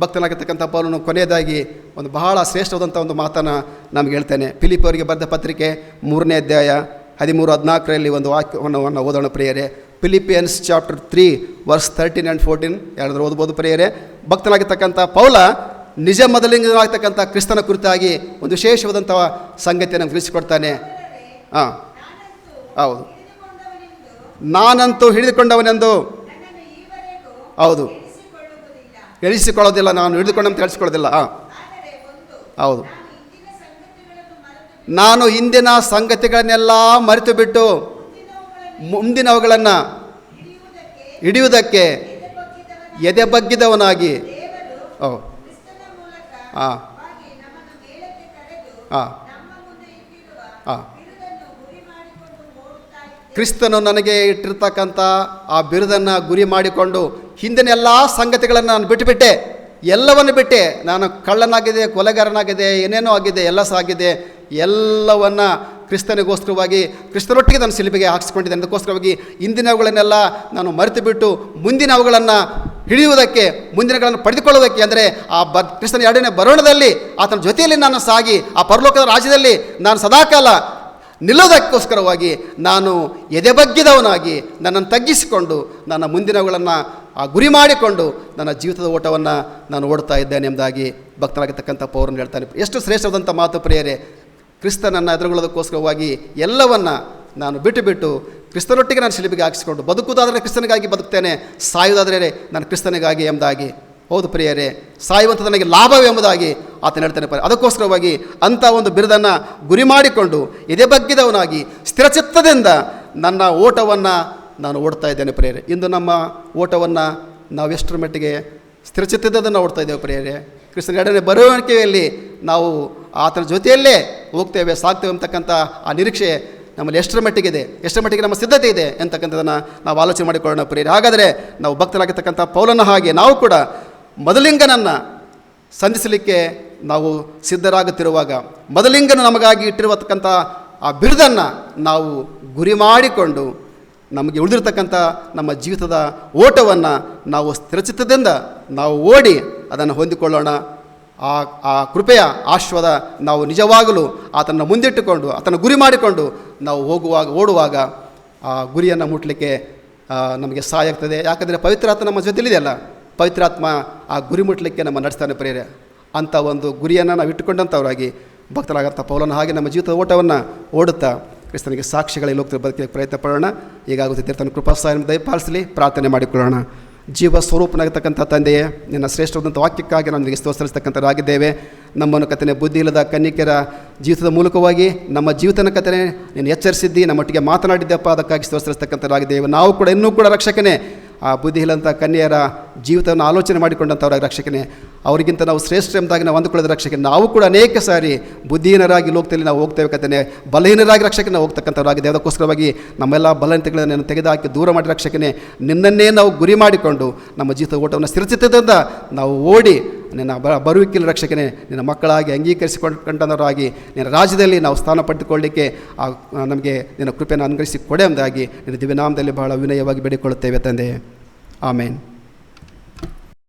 ಭಕ್ತನಾಗಿರ್ತಕ್ಕಂಥ ಪೌಲನು ಕೊನೆಯದಾಗಿ ಒಂದು ಬಹಳ ಶ್ರೇಷ್ಠವಾದಂಥ ಒಂದು ಮಾತನ್ನು ನಮಗೆ ಹೇಳ್ತೇನೆ. ಫಿಲಿಪ್ಪರಿಗೆ ಬರೆದ ಪತ್ರಿಕೆ 3ನೇ ಅಧ್ಯಾಯ 13-14 ಒಂದು ವಾಕ್ಯವನ್ನು ಓದೋಣ ಪ್ರಿಯರೇ. ಫಿಲಿಪಿಯನ್ಸ್ ಚಾಪ್ಟರ್ 3 ವರ್ಸ್ 13 and 14 ಯಾರಾದರೂ ಓದ್ಬೋದು ಪ್ರಿಯರೇ. ಭಕ್ತನಾಗಿರ್ತಕ್ಕಂಥ ಪೌಲ ನಿಜ ಮೊದಲಿಂಗನಾಗ್ತಕ್ಕಂಥ ಕ್ರಿಸ್ತನ ಕುರಿತಾಗಿ ಒಂದು ವಿಶೇಷವಾದಂಥ ಸಂಗತಿಯನ್ನು ತಿಳಿಸಿಕೊಡ್ತಾನೆ. ಹೌದು, ನಾನಂತೂ ಹಿಡಿದುಕೊಂಡವನೆಂದು ಹೌದು ಎಳಿಸಿಕೊಳ್ಳೋದಿಲ್ಲ, ನಾನು ಹಿಡಿದುಕೊಂಡಂತ ಹೇಳಿಸಿಕೊಳ್ಳೋದಿಲ್ಲ. ಹೌದು, ನಾನು ಹಿಂದಿನ ಸಂಗತಿಗಳನ್ನೆಲ್ಲ ಮರೆತು ಬಿಟ್ಟು ಮುಂದಿನವುಗಳನ್ನು ಹಿಡಿಯುವುದಕ್ಕೆ ಎದೆ ಬಗ್ಗಿದವನಾಗಿ ಕ್ರಿಸ್ತನು ನನಗೆ ಇಟ್ಟಿರ್ತಕ್ಕಂಥ ಆ ಬಿರುದನ್ನು ಗುರಿ ಮಾಡಿಕೊಂಡು ಹಿಂದಿನ ಎಲ್ಲ ಸಂಗತಿಗಳನ್ನು ನಾನು ಬಿಟ್ಟುಬಿಟ್ಟೆ, ಎಲ್ಲವನ್ನು ಬಿಟ್ಟೆ. ನಾನು ಕಳ್ಳನಾಗಿದೆ, ಕೊಲೆಗಾರನಾಗಿದೆ, ಏನೇನೋ ಆಗಿದೆ, ಎಲ್ಲ ಸಾಗಿದೆ. ಎಲ್ಲವನ್ನು ಕ್ರಿಸ್ತನಿಗೋಸ್ಕರವಾಗಿ ಕ್ರಿಸ್ತನೊಟ್ಟಿಗೆ ನಾನು ಶಿಲುಬೆಗೆ ಹಾಕಿಸ್ಕೊಂಡಿದ್ದೇನೆ. ಅದಕ್ಕೋಸ್ಕರವಾಗಿ ಹಿಂದಿನವುಗಳನ್ನೆಲ್ಲ ನಾನು ಮರೆತು ಬಿಟ್ಟು ಮುಂದಿನವುಗಳನ್ನು ಹಿಡಿಯುವುದಕ್ಕೆ, ಮುಂದಿನಗಳನ್ನು ಪಡೆದುಕೊಳ್ಳುವುದಕ್ಕೆ, ಅಂದರೆ ಆ ಕ್ರಿಸ್ತನ ಎರಡನೇ ಬರೋಣದಲ್ಲಿ ಆತನ ಜೊತೆಯಲ್ಲಿ ನಾನು ಸಾಗಿ ಆ ಪರಲೋಕದ ರಾಜ್ಯದಲ್ಲಿ ನಾನು ಸದಾಕಾಲ ನಿಲ್ಲೋದಕ್ಕೋಸ್ಕರವಾಗಿ ನಾನು ಎದೆಬಗ್ಗಿದವನಾಗಿ ನನ್ನನ್ನು ತಗ್ಗಿಸಿಕೊಂಡು ನನ್ನ ಮುಂದಿನವುಗಳನ್ನು ಗುರಿ ಮಾಡಿಕೊಂಡು ನನ್ನ ಜೀವಿತದ ಓಟವನ್ನು ನಾನು ಓಡ್ತಾ ಇದ್ದೇನೆ ಎಂಬುದಾಗಿ ಭಕ್ತರಾಗಿರ್ತಕ್ಕಂಥ ಪೌರನ್ನು ಹೇಳ್ತಾನೆ. ಎಷ್ಟು ಶ್ರೇಷ್ಠವಾದಂಥ ಮಾತು ಪ್ರಿಯರೇ. ಕ್ರಿಸ್ತನನ್ನು ಎದುರುಗೊಳ್ಳೋದಕ್ಕೋಸ್ಕರವಾಗಿ ಎಲ್ಲವನ್ನು ನಾನು ಬಿಟ್ಟು ಕ್ರಿಸ್ತನೊಟ್ಟಿಗೆ ನಾನು ಶಿಲುಬೆಗೆ ಹಾಕಿಸಿಕೊಂಡು ಬದುಕುವುದಾದರೆ ಕ್ರಿಸ್ತನಿಗಾಗಿ ಬದುಕ್ತೇನೆ, ಸಾಯುವುದಾದರೆ ನಾನು ಕ್ರಿಸ್ತನಿಗಾಗಿ ಎಂಬುದಾಗಿ. ಹೌದು ಪ್ರಿಯರೇ, ಸಾಯುವಂಥ ನನಗೆ ಲಾಭವೆಂಬುದಾಗಿ ಆತನು ಹೇಳ್ತಾನೆ. ಅದಕ್ಕೋಸ್ಕರವಾಗಿ ಅಂಥ ಒಂದು ಬಿರುದನ್ನು ಗುರಿ ಮಾಡಿಕೊಂಡು ಎದೆ ಬಗ್ಗಿದವನಾಗಿ ಸ್ಥಿರಚಿತ್ತದಿಂದ ನನ್ನ ಓಟವನ್ನು ನಾನು ಓಡ್ತಾ ಇದ್ದೇನೆ ಪ್ರಿಯರೇ. ಇಂದು ನಮ್ಮ ಓಟವನ್ನು ನಾವು ಎಷ್ಟರ ಮಟ್ಟಿಗೆ ಸ್ಥಿರಚಿತ್ತದಿಂದ ಓಡ್ತಾ ಇದ್ದೇವೆ ಪ್ರಿಯರೇ. ಕ್ರಿಸ್ತನ ಎರಡನೇ ಬರುವಿಕೆಯಲ್ಲಿ ನಾವು ಆತನ ಜೊತೆಯಲ್ಲೇ ಹೋಗ್ತೇವೆ, ಸಾಗ್ತೇವೆ ಅಂತಕ್ಕಂಥ ಆ ನಿರೀಕ್ಷೆ ನಮ್ಮಲ್ಲಿ ಎಷ್ಟರ ಮಟ್ಟಿಗಿದೆ, ಎಷ್ಟರ ಮಟ್ಟಿಗೆ ನಮ್ಮ ಸಿದ್ಧತೆ ಇದೆ ಅಂತಕ್ಕಂಥದ್ದನ್ನು ನಾವು ಆಲೋಚನೆ ಮಾಡಿಕೊಳ್ಳೋಣ ಪ್ರಿಯರೇ. ಹಾಗಾದರೆ ನಾವು ಭಕ್ತರಾಗಿರ್ತಕ್ಕಂಥ ಪೌಲನ ಹಾಗೆ ನಾವು ಕೂಡ ಮೊದಲಿಂಗನನ್ನು ಸಂಧಿಸಲಿಕ್ಕೆ ನಾವು ಸಿದ್ಧರಾಗುತ್ತಿರುವಾಗ, ಮೊದಲಿಂಗನು ನಮಗಾಗಿ ಇಟ್ಟಿರುವತಕ್ಕಂಥ ಆ ಬಿರುದನ್ನು ನಾವು ಗುರಿ ಮಾಡಿಕೊಂಡು ನಮಗೆ ಉಳಿದಿರ್ತಕ್ಕಂಥ ನಮ್ಮ ಜೀವಿತದ ಓಟವನ್ನು ನಾವು ಸ್ಥಿರಚಿತ್ತದಿಂದ ನಾವು ಓಡಿ ಅದನ್ನು ಹೊಂದಿಕೊಳ್ಳೋಣ. ಆ ಕೃಪೆಯ ಆಶ್ವಾದ ನಾವು ನಿಜವಾಗಲೂ ಆತನ ಮುಂದಿಟ್ಟುಕೊಂಡು ಆತನ ಗುರಿ ಮಾಡಿಕೊಂಡು ನಾವು ಓಡುವಾಗ ಆ ಗುರಿಯನ್ನು ಮುಟ್ಟಲಿಕ್ಕೆ ನಮಗೆ ಸಹಾಯ ಆಗ್ತದೆ. ಯಾಕಂದರೆ ಪವಿತ್ರಾತ್ಮ ನಮ್ಮ ಜೊತೆಲಿದೆಯಲ್ಲ, ಪವಿತ್ರಾತ್ಮ ಆ ಗುರಿ ಮುಟ್ಟಲಿಕ್ಕೆ ನಮ್ಮ ನಡೆಸ್ತಾನೆ ಪ್ರಿಯರೇ. ಅಂಥ ಒಂದು ಗುರಿಯನ್ನು ನಾವು ಇಟ್ಟುಕೊಂಡಂಥವರಾಗಿ ಭಕ್ತರಾಗಂಥ ಪೌಲನ ಹಾಗೆ ನಮ್ಮ ಜೀವಿತದ ಓಟವನ್ನು ಓಡುತ್ತಾ ಕ್ರಿಸ್ತನಿಗೆ ಸಾಕ್ಷಿಗಳಲ್ಲಿ ಹೋಗ್ತಿರೋ ಬದುಕಲಿಕ್ಕೆ ಪ್ರಯತ್ನ ಪಡೋಣ. ಹೀಗಾಗುತ್ತಿದ್ದರೆ ತನ್ನ ಕೃಪಾಸಹಾಯ ದಯಪಾಲಿಸಲಿ. ಪ್ರಾರ್ಥನೆ ಮಾಡಿಕೊಳ್ಳೋಣ. ಜೀವ ಸ್ವರೂಪನಾಗತಕ್ಕಂಥ ತಂದೆಯೇ, ನಿನ್ನ ಶ್ರೇಷ್ಠವಾದಂಥ ವಾಕ್ಯಕ್ಕಾಗಿ ನಾವು ನಿನಗೆ ಸ್ತೋತ್ರಿಸ್ತಕ್ಕಂಥವರಾಗಿದ್ದೇವೆ. ನಮ್ಮನ್ನು ಕಥನೆ ಬುದ್ಧಿ ಇಲ್ಲದ ಕನ್ನಿಕೆಯರ ಜೀವಿತದ ಮೂಲಕವಾಗಿ ನಮ್ಮ ಜೀವಿತನ ಕಥನೆ ನೀನು ಎಚ್ಚರಿಸಿದ್ದಿ, ನಮ್ಮೊಟ್ಟಿಗೆ ಮಾತನಾಡಿದ್ದಪ್ಪ, ಅದಕ್ಕಾಗಿ ಸ್ತೋತ್ರಿಸ್ತಕ್ಕಂಥವರಾಗಿದ್ದೇವೆ. ನಾವು ಕೂಡ ಇನ್ನೂ ಕೂಡ ರಕ್ಷಕನೇ ಆ ಬುದ್ಧಿ ಇಲ್ಲಂಥ ಕನ್ಯೆಯರ ಜೀವಿತವನ್ನು ಆಲೋಚನೆ ಮಾಡಿಕೊಂಡಂಥವ್ರ ರಕ್ಷಕನೇ, ಅವರಿಗಿಂತ ನಾವು ಶ್ರೇಷ್ಠ ಎಂಬುದಾಗಿ ನಾವು ಅಂದುಕೊಳ್ಳೋದು ರಕ್ಷಕನೇ. ನಾವು ಕೂಡ ಅನೇಕ ಸಾರಿ ಬುದ್ಧಿಹೀನರಾಗಿ ಲೋಕದಲ್ಲಿ ನಾವು ಹೋಗ್ತೇವೆ ಕಥನೆ, ಬಲಹೀನರಾಗಿ ರಕ್ಷಕನೇ ನಾವು ಹೋಗ್ತಕ್ಕಂಥವ್ರಾಗಿದೆ. ಅದಕ್ಕೋಸ್ಕರವಾಗಿ ನಮ್ಮೆಲ್ಲ ಬಲಹೀನತೆಗಳನ್ನು ತೆಗೆದುಹಾಕಿ ದೂರ ಮಾಡಿ ರಕ್ಷಕನೇ, ನಿನ್ನನ್ನೇ ನಾವು ಗುರಿ ಮಾಡಿಕೊಂಡು ನಮ್ಮ ಜೀವಿತದ ಓಟವನ್ನು ಸ್ಥಿರಚಿತ್ತದಿಂದ ನಾವು ಓಡಿ ನಿನ್ನ ಬರುವಿಕೆಯಲ್ಲಿ ರಕ್ಷಕನೇ ನಿನ್ನ ಮಕ್ಕಳಾಗಿ ಅಂಗೀಕರಿಸಿಕೊಂಡವರಾಗಿ ನಿನ್ನ ರಾಜ್ಯದಲ್ಲಿ ನಾವು ಸ್ಥಾನ ಪಡೆದುಕೊಳ್ಳಲಿಕ್ಕೆ ನಮಗೆ ನಿನ್ನ ಕೃಪೆಯನ್ನು ಅನುಗ್ರಹಿಸಿ ಕೊಡೆ ಎಂಬುದಾಗಿ ನಿನ್ನ ದಿವ್ಯನಾಮದಲ್ಲಿ ಬಹಳ ವಿನಯವಾಗಿ ಬೇಡಿಕೊಳ್ಳುತ್ತೇವೆ ತಂದೆ. ಆಮೇನ್.